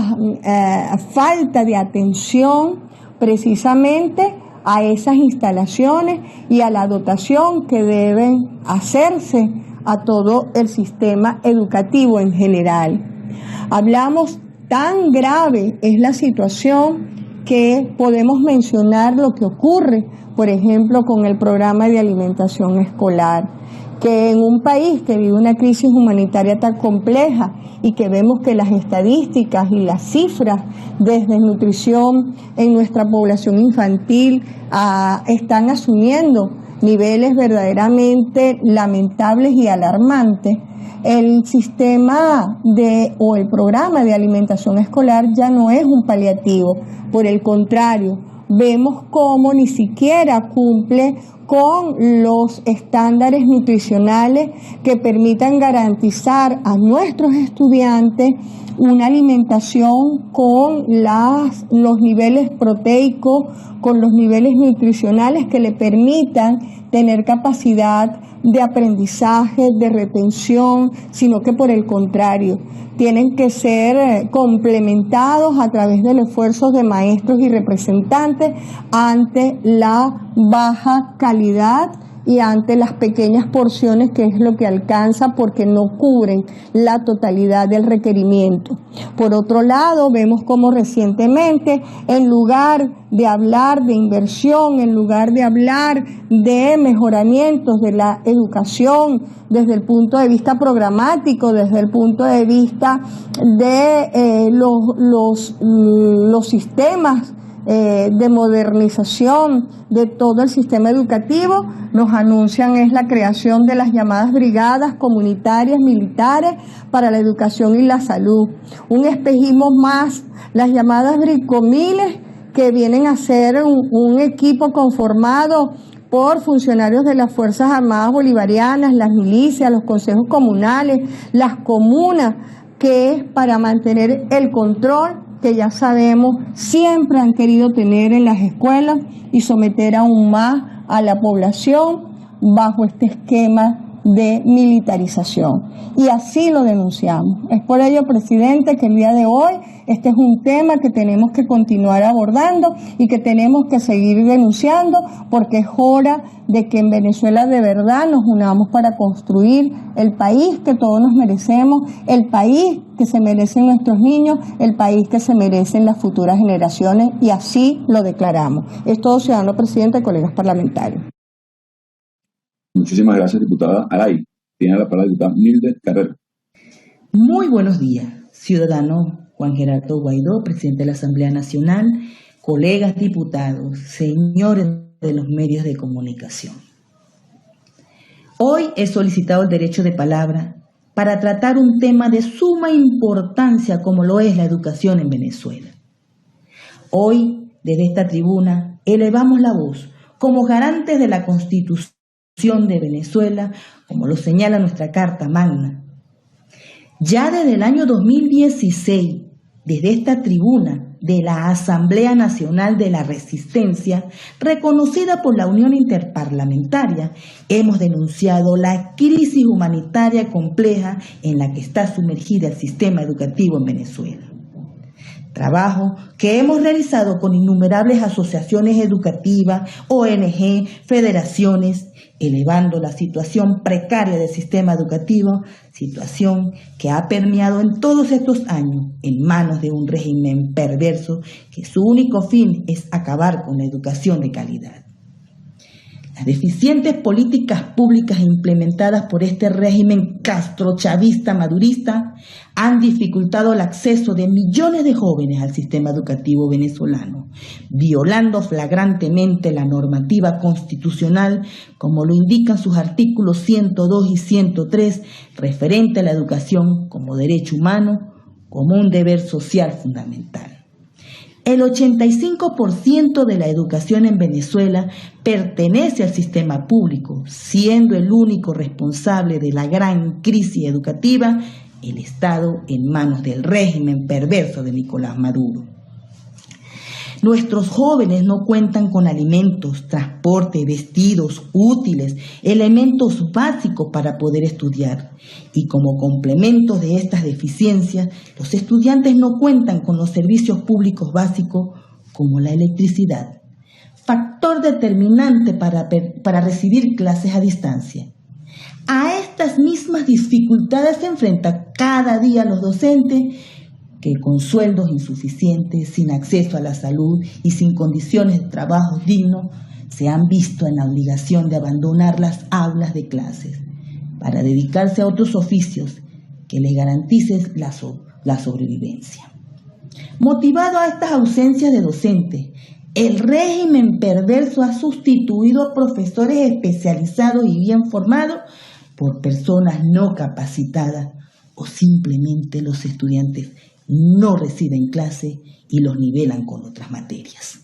falta de atención precisamente a esas instalaciones y a la dotación que deben hacerse a todo el sistema educativo en general. Hablamos, tan grave es la situación que podemos mencionar lo que ocurre, por ejemplo, con el programa de alimentación escolar, que en un país que vive una crisis humanitaria tan compleja y que vemos que las estadísticas y las cifras de desnutrición en nuestra población infantil están asumiendo niveles verdaderamente lamentables y alarmantes, el sistema o el programa de alimentación escolar ya no es un paliativo, por el contrario, vemos cómo ni siquiera cumple con los estándares nutricionales que permitan garantizar a nuestros estudiantes una alimentación con los niveles proteicos, con los niveles nutricionales que le permitan tener capacidad de aprendizaje, de retención, sino que por el contrario, tienen que ser complementados a través de los esfuerzos de maestros y representantes ante la baja calidad y ante las pequeñas porciones que es lo que alcanza porque no cubren la totalidad del requerimiento. Por otro lado, vemos como recientemente, en lugar de hablar de inversión, en lugar de hablar de mejoramientos de la educación desde el punto de vista programático, desde el punto de vista de los sistemas de modernización de todo el sistema educativo, nos anuncian es la creación de las llamadas brigadas comunitarias militares para la educación y la salud. Un espejismo más, las llamadas bricomiles, que vienen a ser un equipo conformado por funcionarios de las Fuerzas Armadas Bolivarianas, las milicias, los consejos comunales, las comunas, que es para mantener el control que ya sabemos siempre han querido tener en las escuelas y someter aún más a la población bajo este esquema de militarización. Y así lo denunciamos. Es por ello, presidente, que el día de hoy este es un tema que tenemos que continuar abordando y que tenemos que seguir denunciando, porque es hora de que en Venezuela de verdad nos unamos para construir el país que todos nos merecemos, el país que se merecen nuestros niños, el país que se merecen las futuras generaciones, y así lo declaramos. Es todo, ciudadano presidente, colegas parlamentarios. Muchísimas gracias, diputada Aray. Tiene la palabra la diputada Mildred Carrero. Muy buenos días, ciudadano Juan Gerardo Guaidó, presidente de la Asamblea Nacional, colegas diputados, señores de los medios de comunicación. Hoy he solicitado el derecho de palabra para tratar un tema de suma importancia como lo es la educación en Venezuela. Hoy, desde esta tribuna, elevamos la voz como garantes de la Constitución de Venezuela, como lo señala nuestra Carta Magna. Ya desde el año 2016, desde esta tribuna de la Asamblea Nacional de la Resistencia, reconocida por la Unión Interparlamentaria, hemos denunciado la crisis humanitaria compleja en la que está sumergida el sistema educativo en Venezuela. Trabajo que hemos realizado con innumerables asociaciones educativas, ONG, federaciones, elevando la situación precaria del sistema educativo, situación que ha permeado en todos estos años en manos de un régimen perverso que su único fin es acabar con la educación de calidad. Las deficientes políticas públicas implementadas por este régimen castrochavista madurista han dificultado el acceso de millones de jóvenes al sistema educativo venezolano, violando flagrantemente la normativa constitucional, como lo indican sus artículos 102 y 103, referente a la educación como derecho humano, como un deber social fundamental. El 85% de la educación en Venezuela pertenece al sistema público, siendo el único responsable de la gran crisis educativa el Estado en manos del régimen perverso de Nicolás Maduro. Nuestros jóvenes no cuentan con alimentos, transporte, vestidos, útiles, elementos básicos para poder estudiar. Y como complemento de estas deficiencias, los estudiantes no cuentan con los servicios públicos básicos como la electricidad, factor determinante para recibir clases a distancia. A estas mismas dificultades se enfrentan cada día los docentes, que con sueldos insuficientes, sin acceso a la salud y sin condiciones de trabajo dignos, se han visto en la obligación de abandonar las aulas de clases, para dedicarse a otros oficios que les garanticen la sobrevivencia. Motivado a estas ausencias de docentes, el régimen perverso ha sustituido a profesores especializados y bien formados por personas no capacitadas, o simplemente los estudiantes no reciben clase y los nivelan con otras materias.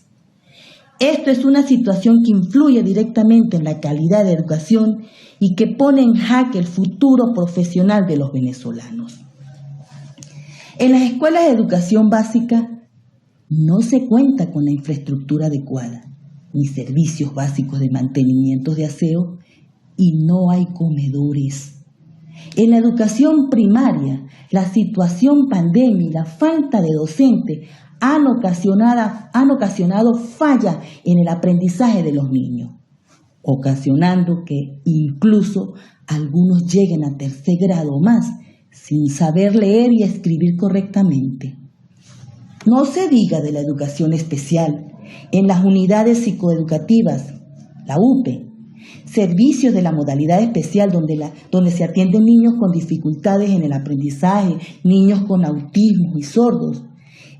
Esto es una situación que influye directamente en la calidad de educación y que pone en jaque el futuro profesional de los venezolanos. En las escuelas de educación básica no se cuenta con la infraestructura adecuada, ni servicios básicos de mantenimiento de aseo, y no hay comedores. En la educación primaria, la situación pandemia y la falta de docentes han ocasionado fallas en el aprendizaje de los niños, ocasionando que incluso algunos lleguen a tercer grado o más sin saber leer y escribir correctamente. No se diga de la educación especial. En las unidades psicoeducativas, la UPE, servicios de la modalidad especial donde se atienden niños con dificultades en el aprendizaje, niños con autismo y sordos.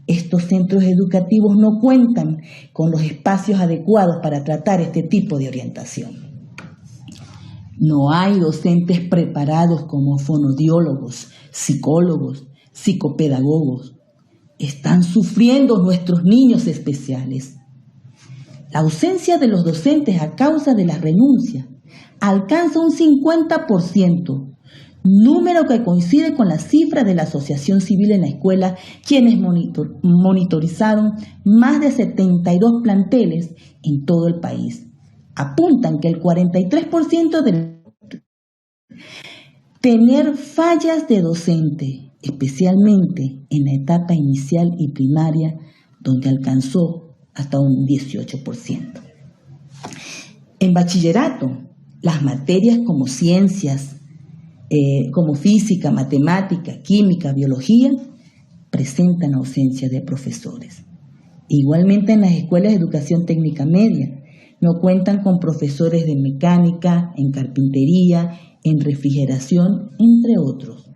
Estos centros educativos no cuentan con los espacios adecuados para tratar este tipo de orientación. No hay docentes preparados como fonodiólogos, psicólogos, psicopedagogos. Están sufriendo nuestros niños especiales. La ausencia de los docentes a causa de las renuncias alcanza un 50%, número que coincide con la cifra de la Asociación Civil en la Escuela, quienes monitorizaron más de 72 planteles en todo el país. Apuntan que el 43% de tener fallas de docente, especialmente en la etapa inicial y primaria, donde alcanzó hasta un 18%. En bachillerato, las materias como ciencias, como física, matemática, química, biología, presentan ausencia de profesores. Igualmente en las escuelas de educación técnica media, no cuentan con profesores de mecánica, en carpintería, en refrigeración, entre otros.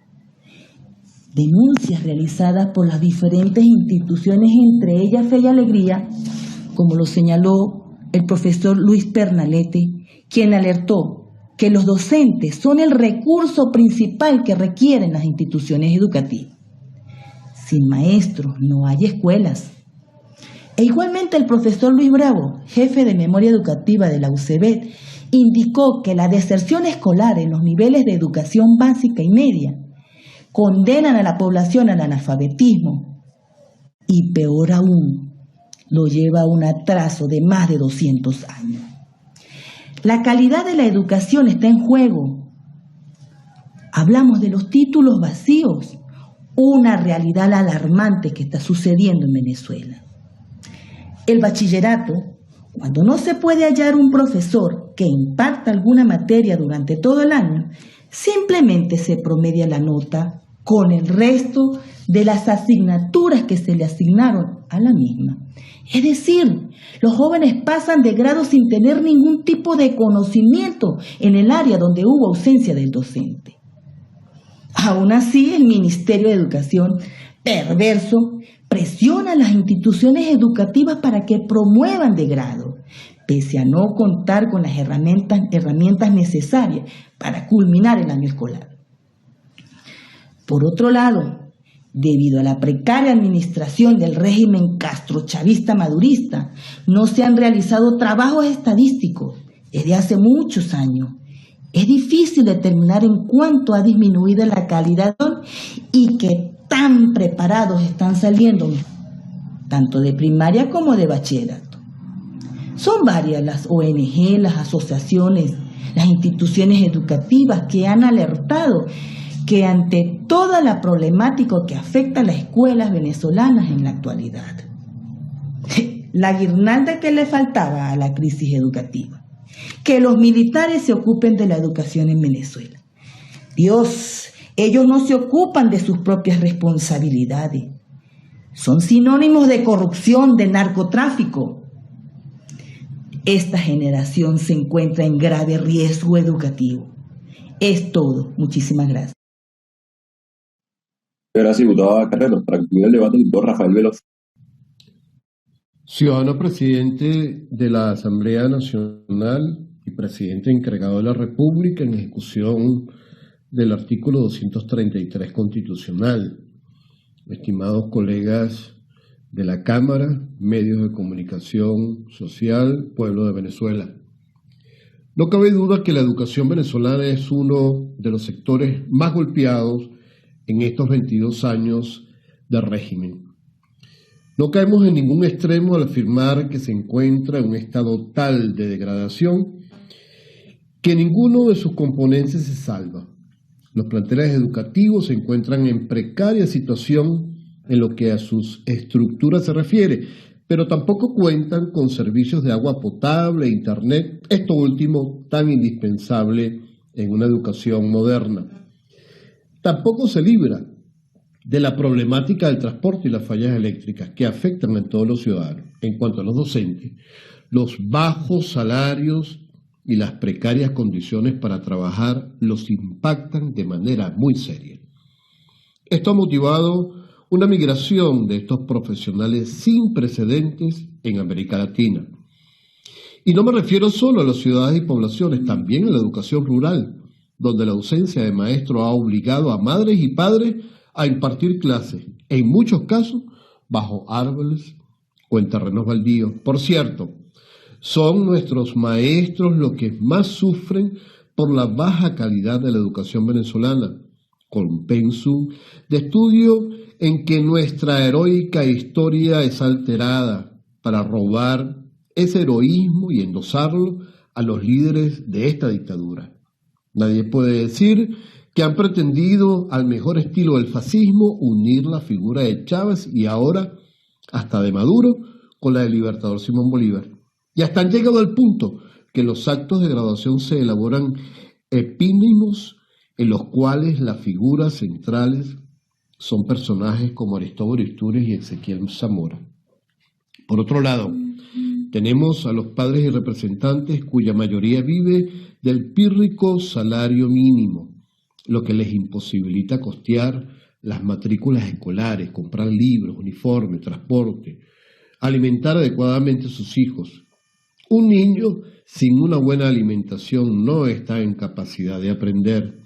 Denuncias realizadas por las diferentes instituciones, entre ellas Fe y Alegría, como lo señaló el profesor Luis Pernalete, quien alertó que los docentes son el recurso principal que requieren las instituciones educativas. Sin maestros no hay escuelas. E igualmente el profesor Luis Bravo, jefe de memoria educativa de la UCB, indicó que la deserción escolar en los niveles de educación básica y media condenan a la población al analfabetismo y, peor aún, lo lleva a un atraso de más de 200 años. La calidad de la educación está en juego. Hablamos de los títulos vacíos, una realidad alarmante que está sucediendo en Venezuela. El bachillerato, cuando no se puede hallar un profesor que imparta alguna materia durante todo el año, simplemente se promedia la nota con el resto de las asignaturas que se le asignaron a la misma. Es decir, los jóvenes pasan de grado sin tener ningún tipo de conocimiento en el área donde hubo ausencia del docente. Aún así, el Ministerio de Educación, perverso, presiona a las instituciones educativas para que promuevan de grado, pese a no contar con las herramientas necesarias para culminar el año escolar. Por otro lado, debido a la precaria administración del régimen castrochavista madurista, no se han realizado trabajos estadísticos desde hace muchos años. Es difícil determinar en cuánto ha disminuido la calidad y qué tan preparados están saliendo, tanto de primaria como de bachillerato. Son varias las ONG, las asociaciones, las instituciones educativas que han alertado que ante toda la problemática que afecta a las escuelas venezolanas en la actualidad, la guirnalda que le faltaba a la crisis educativa, que los militares se ocupen de la educación en Venezuela. Dios, ellos no se ocupan de sus propias responsabilidades. Son sinónimos de corrupción, de narcotráfico. Esta generación se encuentra en grave riesgo educativo. Es todo. Muchísimas gracias. Gracias, diputada Carrero. Para concluir el debate, el diputado Rafael Veloz. Ciudadano presidente de la Asamblea Nacional y presidente encargado de la República en ejecución del artículo 233 constitucional. Estimados colegas de la Cámara, medios de comunicación social, pueblo de Venezuela. No cabe duda que la educación venezolana es uno de los sectores más golpeados en estos 22 años de régimen. No caemos en ningún extremo al afirmar que se encuentra en un estado tal de degradación que ninguno de sus componentes se salva. Los planteles educativos se encuentran en precaria situación en lo que a sus estructuras se refiere, pero tampoco cuentan con servicios de agua potable e internet, esto último tan indispensable en una educación moderna. Tampoco se libra de la problemática del transporte y las fallas eléctricas que afectan a todos los ciudadanos. En cuanto a los docentes, los bajos salarios y las precarias condiciones para trabajar los impactan de manera muy seria. Esto ha motivado una migración de estos profesionales sin precedentes en América Latina. Y no me refiero solo a las ciudades y poblaciones, también a la educación rural, donde la ausencia de maestros ha obligado a madres y padres a impartir clases, en muchos casos bajo árboles o en terrenos baldíos. Por cierto, son nuestros maestros los que más sufren por la baja calidad de la educación venezolana, con pensum de estudio en que nuestra heroica historia es alterada para robar ese heroísmo y endosarlo a los líderes de esta dictadura. Nadie puede decir que han pretendido, al mejor estilo del fascismo, unir la figura de Chávez y ahora hasta de Maduro con la del libertador Simón Bolívar. Y hasta han llegado al punto que los actos de graduación se elaboran epínimos en los cuales las figuras centrales son personajes como Aristóbulo Istúriz y Ezequiel Zamora. Por otro lado, tenemos a los padres y representantes cuya mayoría vive del pírrico salario mínimo, lo que les imposibilita costear las matrículas escolares, comprar libros, uniformes, transporte, alimentar adecuadamente a sus hijos. Un niño sin una buena alimentación no está en capacidad de aprender.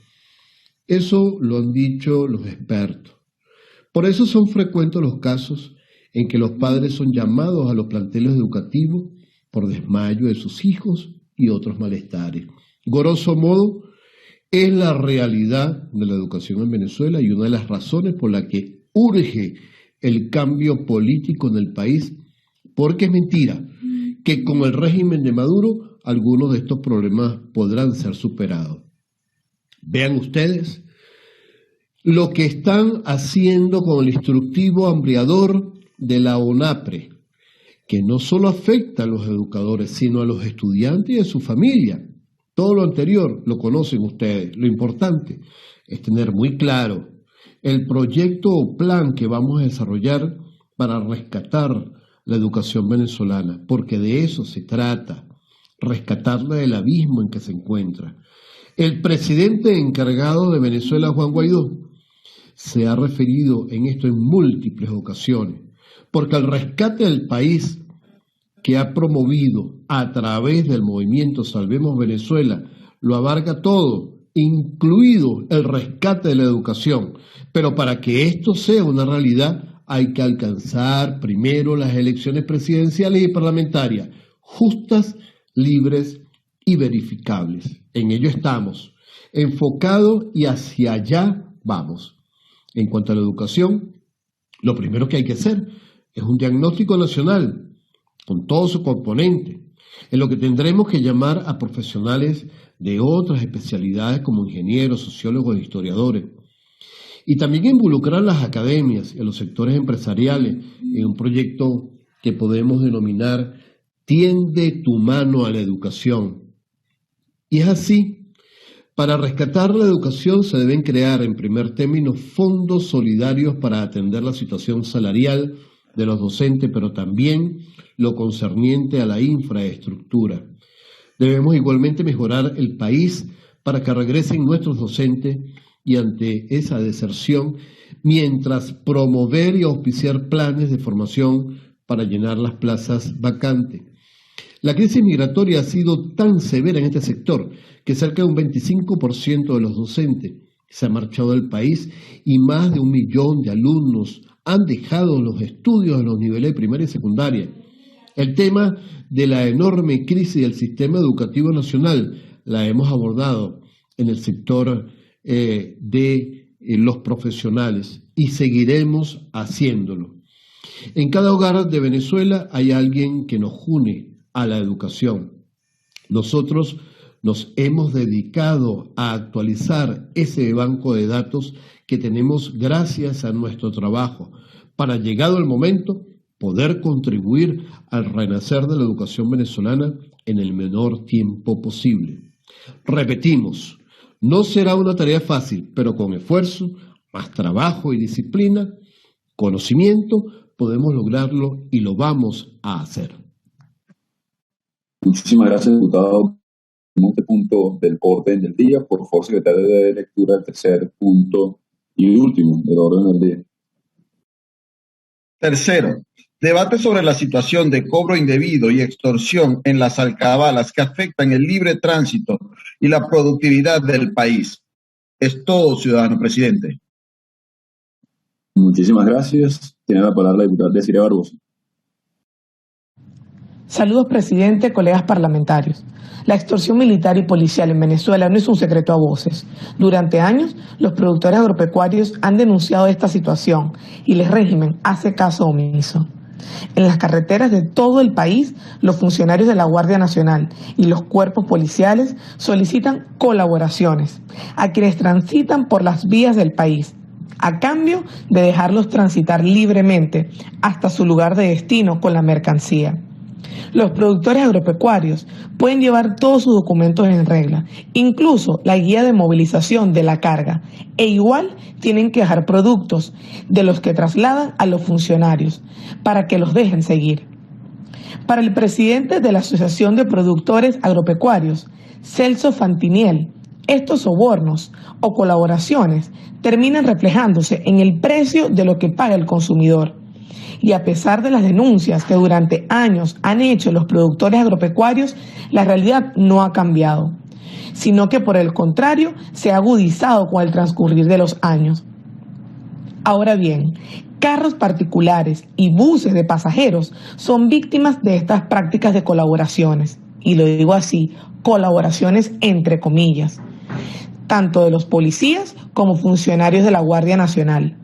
Eso lo han dicho los expertos. Por eso son frecuentes los casos en que los padres son llamados a los planteles educativos por desmayo de sus hijos y otros malestares. Grosso modo, es la realidad de la educación en Venezuela y una de las razones por la que urge el cambio político en el país, porque es mentira que con el régimen de Maduro algunos de estos problemas podrán ser superados. Vean ustedes lo que están haciendo con el instructivo hambriador de la ONAPRE, que no solo afecta a los educadores, sino a los estudiantes y a su familia. Todo lo anterior lo conocen ustedes. Lo importante es tener muy claro el proyecto o plan que vamos a desarrollar para rescatar la educación venezolana, porque de eso se trata, rescatarla del abismo en que se encuentra. El presidente encargado de Venezuela, Juan Guaidó, se ha referido en esto en múltiples ocasiones, porque el rescate del país que ha promovido a través del movimiento Salvemos Venezuela lo abarca todo, incluido el rescate de la educación. Pero para que esto sea una realidad hay que alcanzar primero las elecciones presidenciales y parlamentarias, justas, libres y verificables. En ello estamos, enfocados y hacia allá vamos. En cuanto a la educación, lo primero que hay que hacer es un diagnóstico nacional con todo su componente, en lo que tendremos que llamar a profesionales de otras especialidades como ingenieros, sociólogos e historiadores. Y también involucrar las academias y a los sectores empresariales en un proyecto que podemos denominar Tiende tu mano a la educación. Y es así, para rescatar la educación se deben crear en primer término fondos solidarios para atender la situación salarial de los docentes, pero también lo concerniente a la infraestructura. Debemos igualmente mejorar el país para que regresen nuestros docentes y ante esa deserción, mientras promover y auspiciar planes de formación para llenar las plazas vacantes. La crisis migratoria ha sido tan severa en este sector que cerca de un 25% de los docentes se han marchado del país y más de 1 millón de alumnos han dejado los estudios en los niveles de primaria y secundaria. El tema de la enorme crisis del sistema educativo nacional la hemos abordado en el sector de los profesionales y seguiremos haciéndolo. En cada hogar de Venezuela hay alguien que nos une a la educación. Nosotros nos hemos dedicado a actualizar ese banco de datos que tenemos gracias a nuestro trabajo para, llegado el momento, poder contribuir al renacer de la educación venezolana en el menor tiempo posible. Repetimos, no será una tarea fácil, pero con esfuerzo, más trabajo y disciplina, conocimiento, podemos lograrlo y lo vamos a hacer. Muchísimas gracias, diputado. En este punto del orden del día, por favor, secretario de lectura, el tercer punto y último del orden del día. Tercero, debate sobre la situación de cobro indebido y extorsión en las alcabalas que afectan el libre tránsito y la productividad del país. Es todo, ciudadano presidente. Muchísimas gracias. Tiene la palabra la diputada Desiree Barbosa. Saludos, presidente, colegas parlamentarios. La extorsión militar y policial en Venezuela no es un secreto a voces. Durante años, los productores agropecuarios han denunciado esta situación y el régimen hace caso omiso. En las carreteras de todo el país, los funcionarios de la Guardia Nacional y los cuerpos policiales solicitan colaboraciones a quienes transitan por las vías del país, a cambio de dejarlos transitar libremente hasta su lugar de destino con la mercancía. Los productores agropecuarios pueden llevar todos sus documentos en regla, incluso la guía de movilización de la carga, e igual tienen que dejar productos de los que trasladan a los funcionarios para que los dejen seguir. Para el presidente de la Asociación de Productores Agropecuarios, Celso Fantiniel, estos sobornos o colaboraciones terminan reflejándose en el precio de lo que paga el consumidor. Y a pesar de las denuncias que durante años han hecho los productores agropecuarios, la realidad no ha cambiado, sino que por el contrario se ha agudizado con el transcurrir de los años. Ahora bien, carros particulares y buses de pasajeros son víctimas de estas prácticas de colaboraciones, y lo digo así, colaboraciones entre comillas, tanto de los policías como funcionarios de la Guardia Nacional.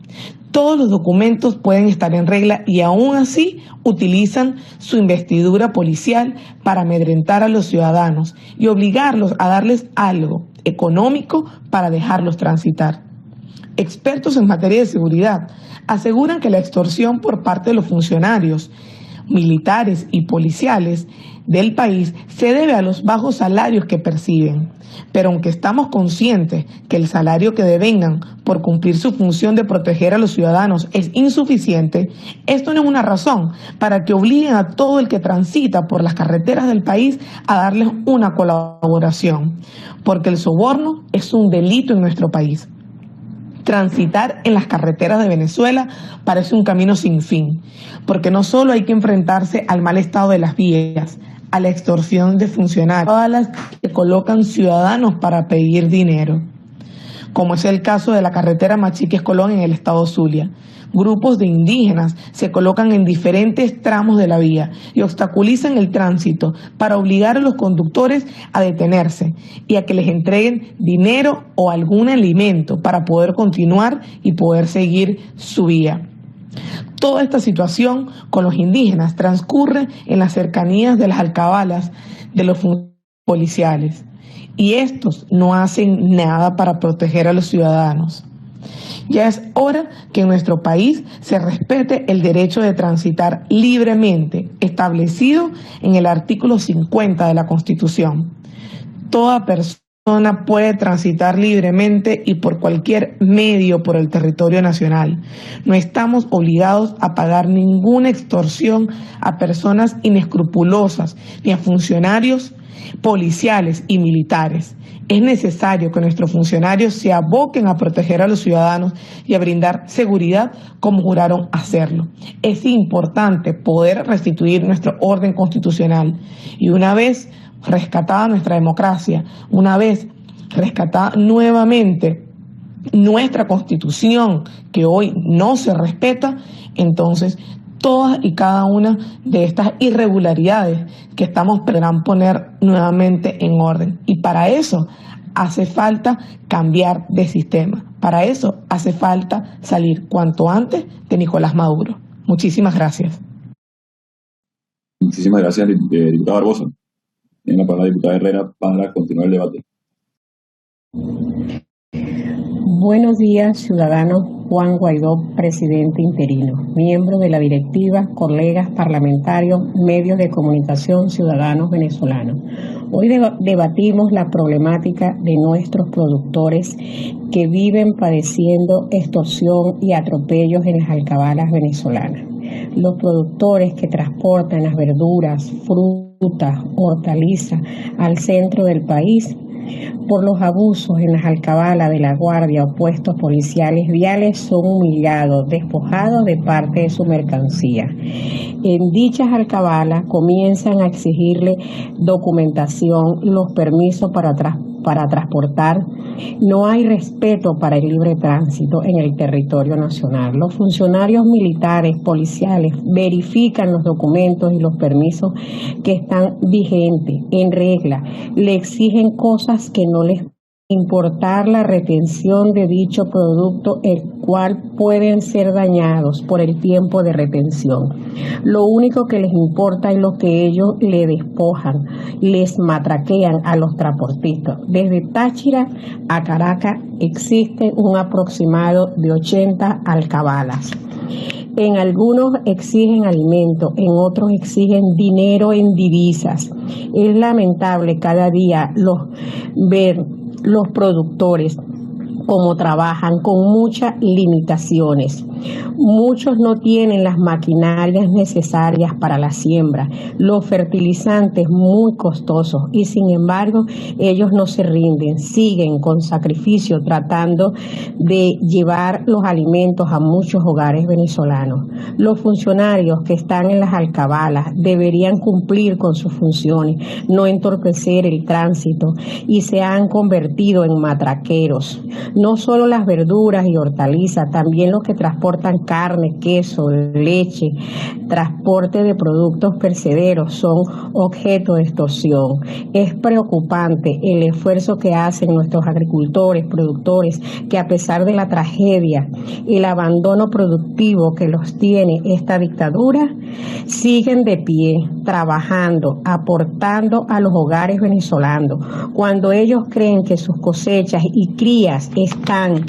Todos los documentos pueden estar en regla y aún así utilizan su investidura policial para amedrentar a los ciudadanos y obligarlos a darles algo económico para dejarlos transitar. Expertos en materia de seguridad aseguran que la extorsión por parte de los funcionarios militares y policiales del país se debe a los bajos salarios que perciben. Pero aunque estamos conscientes que el salario que devengan por cumplir su función de proteger a los ciudadanos es insuficiente, esto no es una razón para que obliguen a todo el que transita por las carreteras del país a darles una colaboración, porque el soborno es un delito en nuestro país. Transitar en las carreteras de Venezuela parece un camino sin fin, porque no solo hay que enfrentarse al mal estado de las vías, a la extorsión de funcionarios, todas las que colocan ciudadanos para pedir dinero, como es el caso de la carretera Machiques-Colón en el estado Zulia. Grupos de indígenas se colocan en diferentes tramos de la vía y obstaculizan el tránsito para obligar a los conductores a detenerse y a que les entreguen dinero o algún alimento para poder continuar y poder seguir su vía. Toda esta situación con los indígenas transcurre en las cercanías de las alcabalas de los policiales y estos no hacen nada para proteger a los ciudadanos. Ya es hora que en nuestro país se respete el derecho de transitar libremente, establecido en el artículo 50 de la Constitución. Toda persona puede transitar libremente y por cualquier medio por el territorio nacional. No estamos obligados a pagar ninguna extorsión a personas inescrupulosas ni a funcionarios policiales y militares. Es necesario que nuestros funcionarios se aboquen a proteger a los ciudadanos y a brindar seguridad como juraron hacerlo. Es importante poder restituir nuestro orden constitucional y una vez rescatada nuestra democracia, una vez rescatada nuevamente nuestra Constitución, que hoy no se respeta, entonces todas y cada una de estas irregularidades que estamos podrán poner nuevamente en orden. Y para eso hace falta cambiar de sistema. Para eso hace falta salir cuanto antes de Nicolás Maduro. Muchísimas gracias. Muchísimas gracias, diputada Barbosa. Tiene la palabra la diputada Herrera para continuar el debate. Buenos días, ciudadano Juan Guaidó, presidente interino, miembro de la directiva, colegas parlamentarios, medios de comunicación, ciudadanos venezolanos. Hoy debatimos la problemática de nuestros productores que viven padeciendo extorsión y atropellos en las alcabalas venezolanas. Los productores que transportan las verduras, frutas, hortalizas al centro del país por los abusos en las alcabalas de la guardia o puestos policiales viales son humillados, despojados de parte de su mercancía. En dichas alcabalas comienzan a exigirle documentación, los permisos para transportar. No hay respeto para el libre tránsito en el territorio nacional. Los funcionarios militares, policiales, verifican los documentos y los permisos que están vigentes, en regla. Le exigen cosas que no les importar la retención de dicho producto, el cual pueden ser dañados por el tiempo de retención. Lo único que les importa es lo que ellos le despojan, les matraquean a los transportistas. Desde Táchira a Caracas existe un aproximado de 80 alcabalas. En algunos exigen alimento, en otros exigen dinero en divisas. Es lamentable cada día ver los productores cómo trabajan con muchas limitaciones. Muchos no tienen las maquinarias necesarias para la siembra, los fertilizantes muy costosos y sin embargo ellos no se rinden, siguen con sacrificio tratando de llevar los alimentos a muchos hogares venezolanos. Los funcionarios que están en las alcabalas deberían cumplir con sus funciones, no entorpecer el tránsito y se han convertido en matraqueros. No solo las verduras y hortalizas, también los que transportan carne, queso, leche, transporte de productos perecederos son objeto de extorsión. Es preocupante el esfuerzo que hacen nuestros agricultores, productores, que a pesar de la tragedia y el abandono productivo que los tiene esta dictadura, siguen de pie, trabajando, aportando a los hogares venezolanos. Cuando ellos creen que sus cosechas y crías están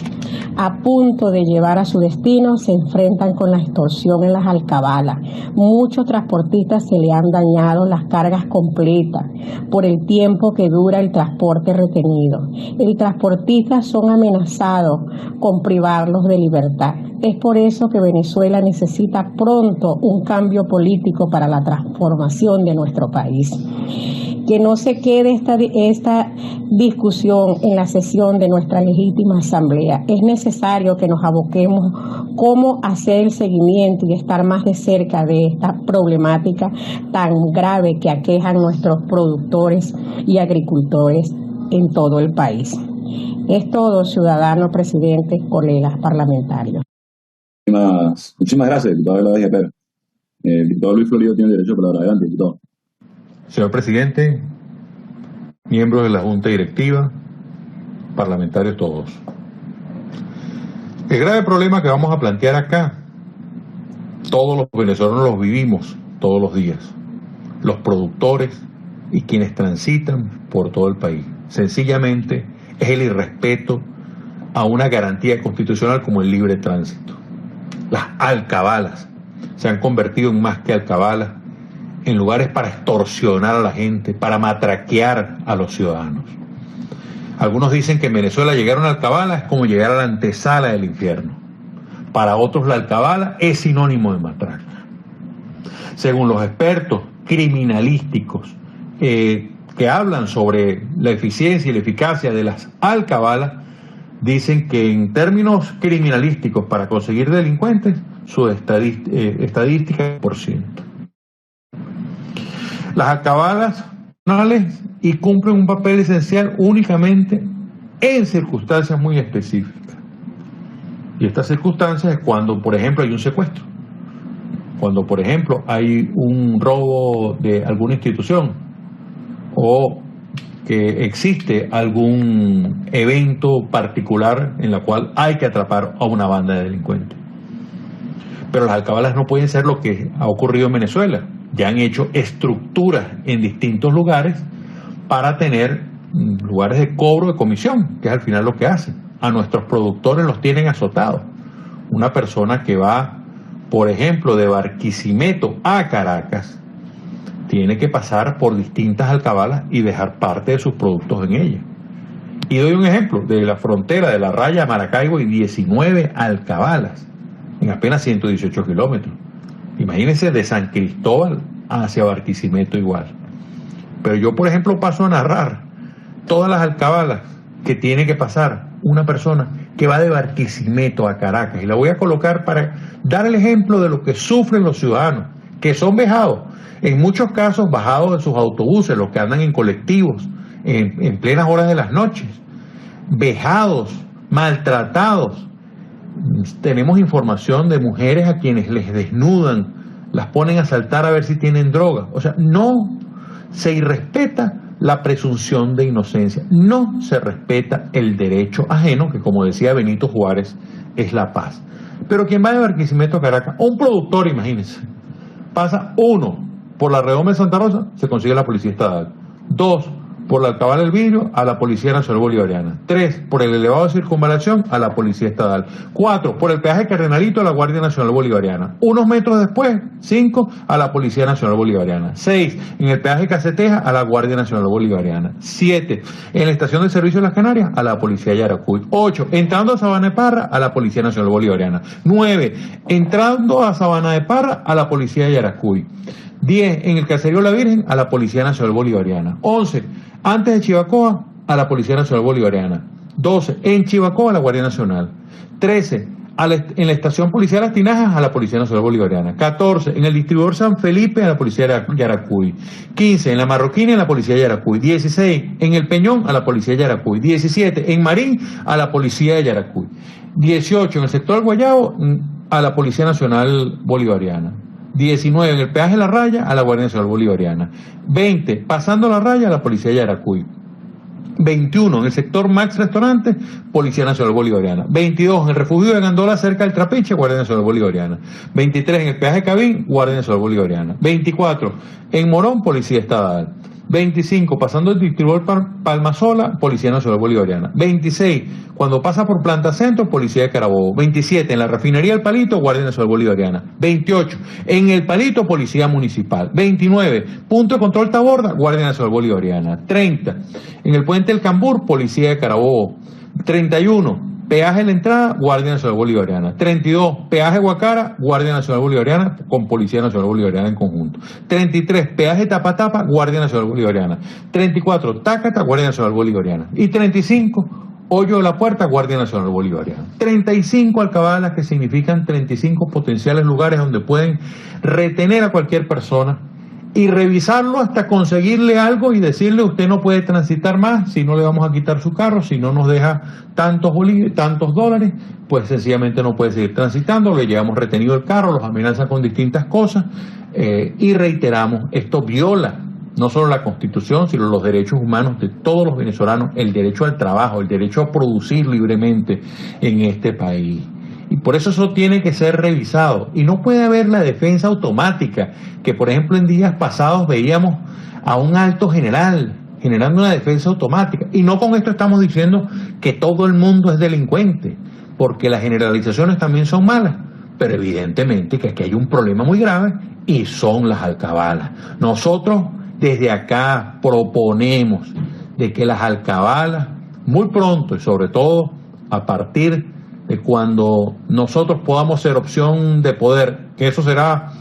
a punto de llevar a su destino, se enfrentan con la extorsión en las alcabalas. Muchos transportistas se le han dañado las cargas completas por el tiempo que dura el transporte retenido. El transportista son amenazados con privarlos de libertad. Es por eso que Venezuela necesita pronto un cambio político para la transformación de nuestro país. Que no se quede esta discusión en la sesión de nuestra legítima asamblea. Es necesario que nos aboquemos cómo hacer el seguimiento y estar más de cerca de esta problemática tan grave que aquejan nuestros productores y agricultores en todo el país. Es todo, ciudadano, presidente, colegas parlamentarios. Muchísimas gracias, diputado de la DGP. El diputado Luis Florido tiene derecho a palabra. Adelante, diputado. Señor presidente, miembros de la Junta Directiva, parlamentarios todos. El grave problema que vamos a plantear acá, todos los venezolanos los vivimos todos los días, los productores y quienes transitan por todo el país. Sencillamente es el irrespeto a una garantía constitucional como el libre tránsito. Las alcabalas se han convertido en más que alcabalas, en lugares para extorsionar a la gente, para matraquear a los ciudadanos. Algunos dicen que en Venezuela llegar a una alcabala es como llegar a la antesala del infierno. Para otros la alcabala es sinónimo de matraca. Según los expertos criminalísticos que hablan sobre la eficiencia y la eficacia de las alcabalas, dicen que en términos criminalísticos para conseguir delincuentes, su estadística es por ciento. Las alcabalas y cumplen un papel esencial únicamente en circunstancias muy específicas. Y estas circunstancias es cuando, por ejemplo, hay un secuestro, cuando, por ejemplo, hay un robo de alguna institución o que existe algún evento particular en la cual hay que atrapar a una banda de delincuentes. Pero las alcabalas no pueden ser lo que ha ocurrido en Venezuela. Ya han hecho estructuras en distintos lugares para tener lugares de cobro de comisión, que es al final lo que hacen. A nuestros productores los tienen azotados. Una persona que va, por ejemplo, de Barquisimeto a Caracas, tiene que pasar por distintas alcabalas y dejar parte de sus productos en ellas. Y doy un ejemplo, de la frontera de La Raya a Maracaibo hay 19 alcabalas en apenas 118 kilómetros. Imagínense de San Cristóbal hacia Barquisimeto igual. Pero yo, por ejemplo, paso a narrar todas las alcabalas que tiene que pasar una persona que va de Barquisimeto a Caracas. Y la voy a colocar para dar el ejemplo de lo que sufren los ciudadanos, que son vejados, en muchos casos bajados de sus autobuses, los que andan en colectivos, en plenas horas de las noches, vejados, maltratados. Tenemos información de mujeres a quienes les desnudan, las ponen a saltar a ver si tienen droga. O sea, no se irrespeta la presunción de inocencia, no se respeta el derecho ajeno, que como decía Benito Juárez, es la paz. Pero quien va de Barquisimeto a Caracas, un productor, imagínense, pasa 1 por la redoma de Santa Rosa, se consigue la Policía Estatal. 2 por la alcabala del Vidrio, a la Policía Nacional Bolivariana. 3 por el elevado de Circunvalación, a la Policía Estatal. 4 por el peaje Cardenalito, a la Guardia Nacional Bolivariana. Unos metros después, 5 a la Policía Nacional Bolivariana. 6 en el peaje Caceteja, a la Guardia Nacional Bolivariana. 7 en la estación de servicio de las Canarias, a la Policía Yaracuy. 8 entrando a Sabana de Parra, a la Policía Nacional Bolivariana. 9 entrando a Sabana de Parra, a la Policía Yaracuy. 10 en el Caserío La Virgen, a la Policía Nacional Bolivariana. 11 antes de Chivacoa, a la Policía Nacional Bolivariana. 12 en Chivacoa, a la Guardia Nacional. 13 en la estación policial Las Tinajas, a la Policía Nacional Bolivariana. 14 en el distribuidor San Felipe, a la Policía Yaracuy. 15 en la Marroquina, a la Policía Yaracuy. 16 en el Peñón, a la Policía Yaracuy. 17 en Marín, a la Policía de Yaracuy. 18 en el sector del Guayabo, a la Policía Nacional Bolivariana. 19 en el peaje de La Raya, a la Guardia Nacional Bolivariana. 20 pasando la raya, a la Policía de Yaracuy. 21 en el sector Max Restaurante, Policía Nacional Bolivariana. 22 en el refugio de Gandola, cerca del Trapiche, Guardia Nacional Bolivariana. 23 en el peaje de Cabín, Guardia Nacional Bolivariana. 24 en Morón, Policía Estatal. 25 pasando el distribuidor Palmasola, Policía Nacional Bolivariana. 26 cuando pasa por Planta Centro, Policía de Carabobo. 27 en la refinería El Palito, Guardia Nacional Bolivariana. 28 en El Palito, Policía Municipal. 29 punto de control Taborda, Guardia Nacional Bolivariana. 30 en el puente El Cambur, Policía de Carabobo. 31 peaje en la entrada, Guardia Nacional Bolivariana. 32, peaje Guacara, Guardia Nacional Bolivariana, con Policía Nacional Bolivariana en conjunto. 33, peaje Tapatapa, Guardia Nacional Bolivariana. 34, Tácata, Guardia Nacional Bolivariana. Y 35, Hoyo de la Puerta, Guardia Nacional Bolivariana. 35 alcabalas, que significan 35 potenciales lugares donde pueden retener a cualquier persona y revisarlo hasta conseguirle algo y decirle: usted no puede transitar más, si no le vamos a quitar su carro, si no nos deja tantos dólares, pues sencillamente no puede seguir transitando, le llevamos retenido el carro, los amenazan con distintas cosas, y reiteramos, esto viola no solo la Constitución, sino los derechos humanos de todos los venezolanos, el derecho al trabajo, el derecho a producir libremente en este país. Y por eso tiene que ser revisado. Y no puede haber la defensa automática, que por ejemplo en días pasados veíamos a un alto general generando una defensa automática. Y no con esto estamos diciendo que todo el mundo es delincuente, porque las generalizaciones también son malas. Pero evidentemente que aquí hay un problema muy grave y son las alcabalas. Nosotros desde acá proponemos de que las alcabalas muy pronto, y sobre todo a partir de cuando nosotros podamos ser opción de poder, que eso será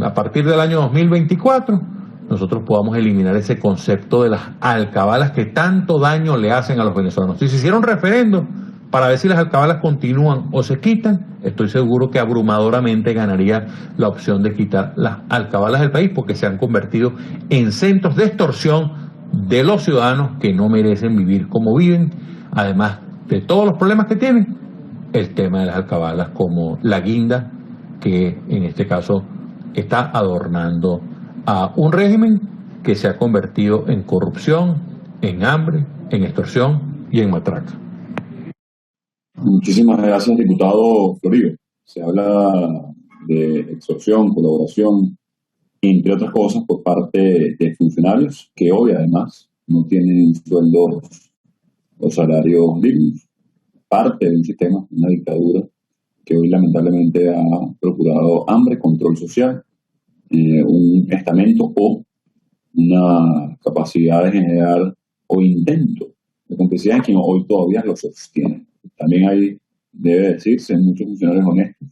a partir del año 2024, nosotros podamos eliminar ese concepto de las alcabalas que tanto daño le hacen a los venezolanos. Si se hiciera un referendo para ver si las alcabalas continúan o se quitan, estoy seguro que abrumadoramente ganaría la opción de quitar las alcabalas del país, porque se han convertido en centros de extorsión de los ciudadanos que no merecen vivir como viven, además de todos los problemas que tienen, el tema de las alcabalas como la guinda, que en este caso está adornando a un régimen que se ha convertido en corrupción, en hambre, en extorsión y en matraca. Muchísimas gracias, diputado Florido. Se habla de extorsión, colaboración, entre otras cosas, por parte de funcionarios que hoy además no tienen sueldos o salarios dignos. Parte de un sistema, una dictadura que hoy lamentablemente ha procurado hambre, control social, un estamento o una capacidad de generar o intento de complicidad en quien hoy todavía lo sostiene. También hay, debe decirse, muchos funcionarios honestos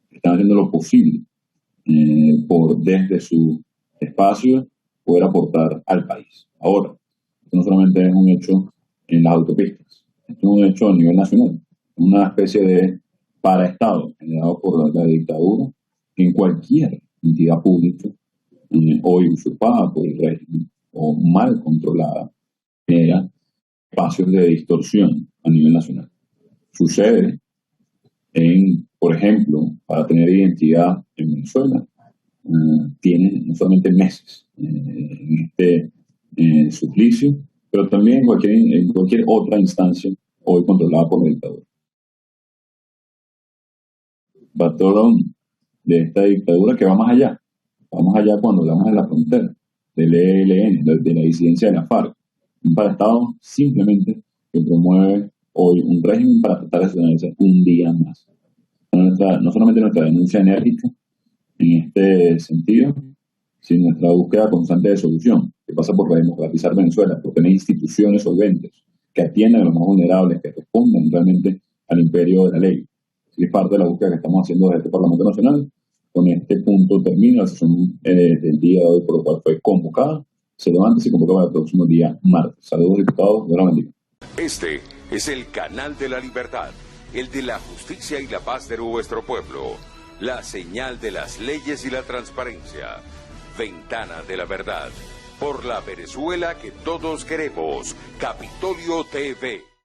que están haciendo lo posible por desde su espacio poder aportar al país. Ahora, esto no solamente es un hecho en las autopistas, esto es un hecho a nivel nacional, una especie de paraestado generado por la dictadura en cualquier entidad pública hoy usurpada por el régimen o mal controlada, genera espacios de distorsión a nivel nacional. Sucede por ejemplo, para tener identidad en Venezuela, tienen no solamente meses en este suplicio, pero también en cualquier otra instancia hoy controlada por la dictadura. Patrón de esta dictadura que va más allá cuando hablamos de la frontera, del ELN, de la disidencia de la FARC, un paraestado simplemente que promueve hoy un régimen para tratar de sostenerse un día más. No solamente nuestra denuncia enérgica en este sentido, sino nuestra búsqueda constante de solución, que pasa por democratizar Venezuela, por tener instituciones solventes que atiendan a los más vulnerables, que respondan realmente al imperio de la ley. Y es parte de la búsqueda que estamos haciendo desde este Parlamento Nacional. Con este punto termina la sesión del día de hoy, por lo cual fue convocada. Se levanta y se convoca para el próximo día martes. Saludos, diputados. Dios los bendiga. Este es el canal de la libertad, el de la justicia y la paz de nuestro pueblo. La señal de las leyes y la transparencia. Ventana de la verdad. Por la Venezuela que todos queremos. Capitolio TV.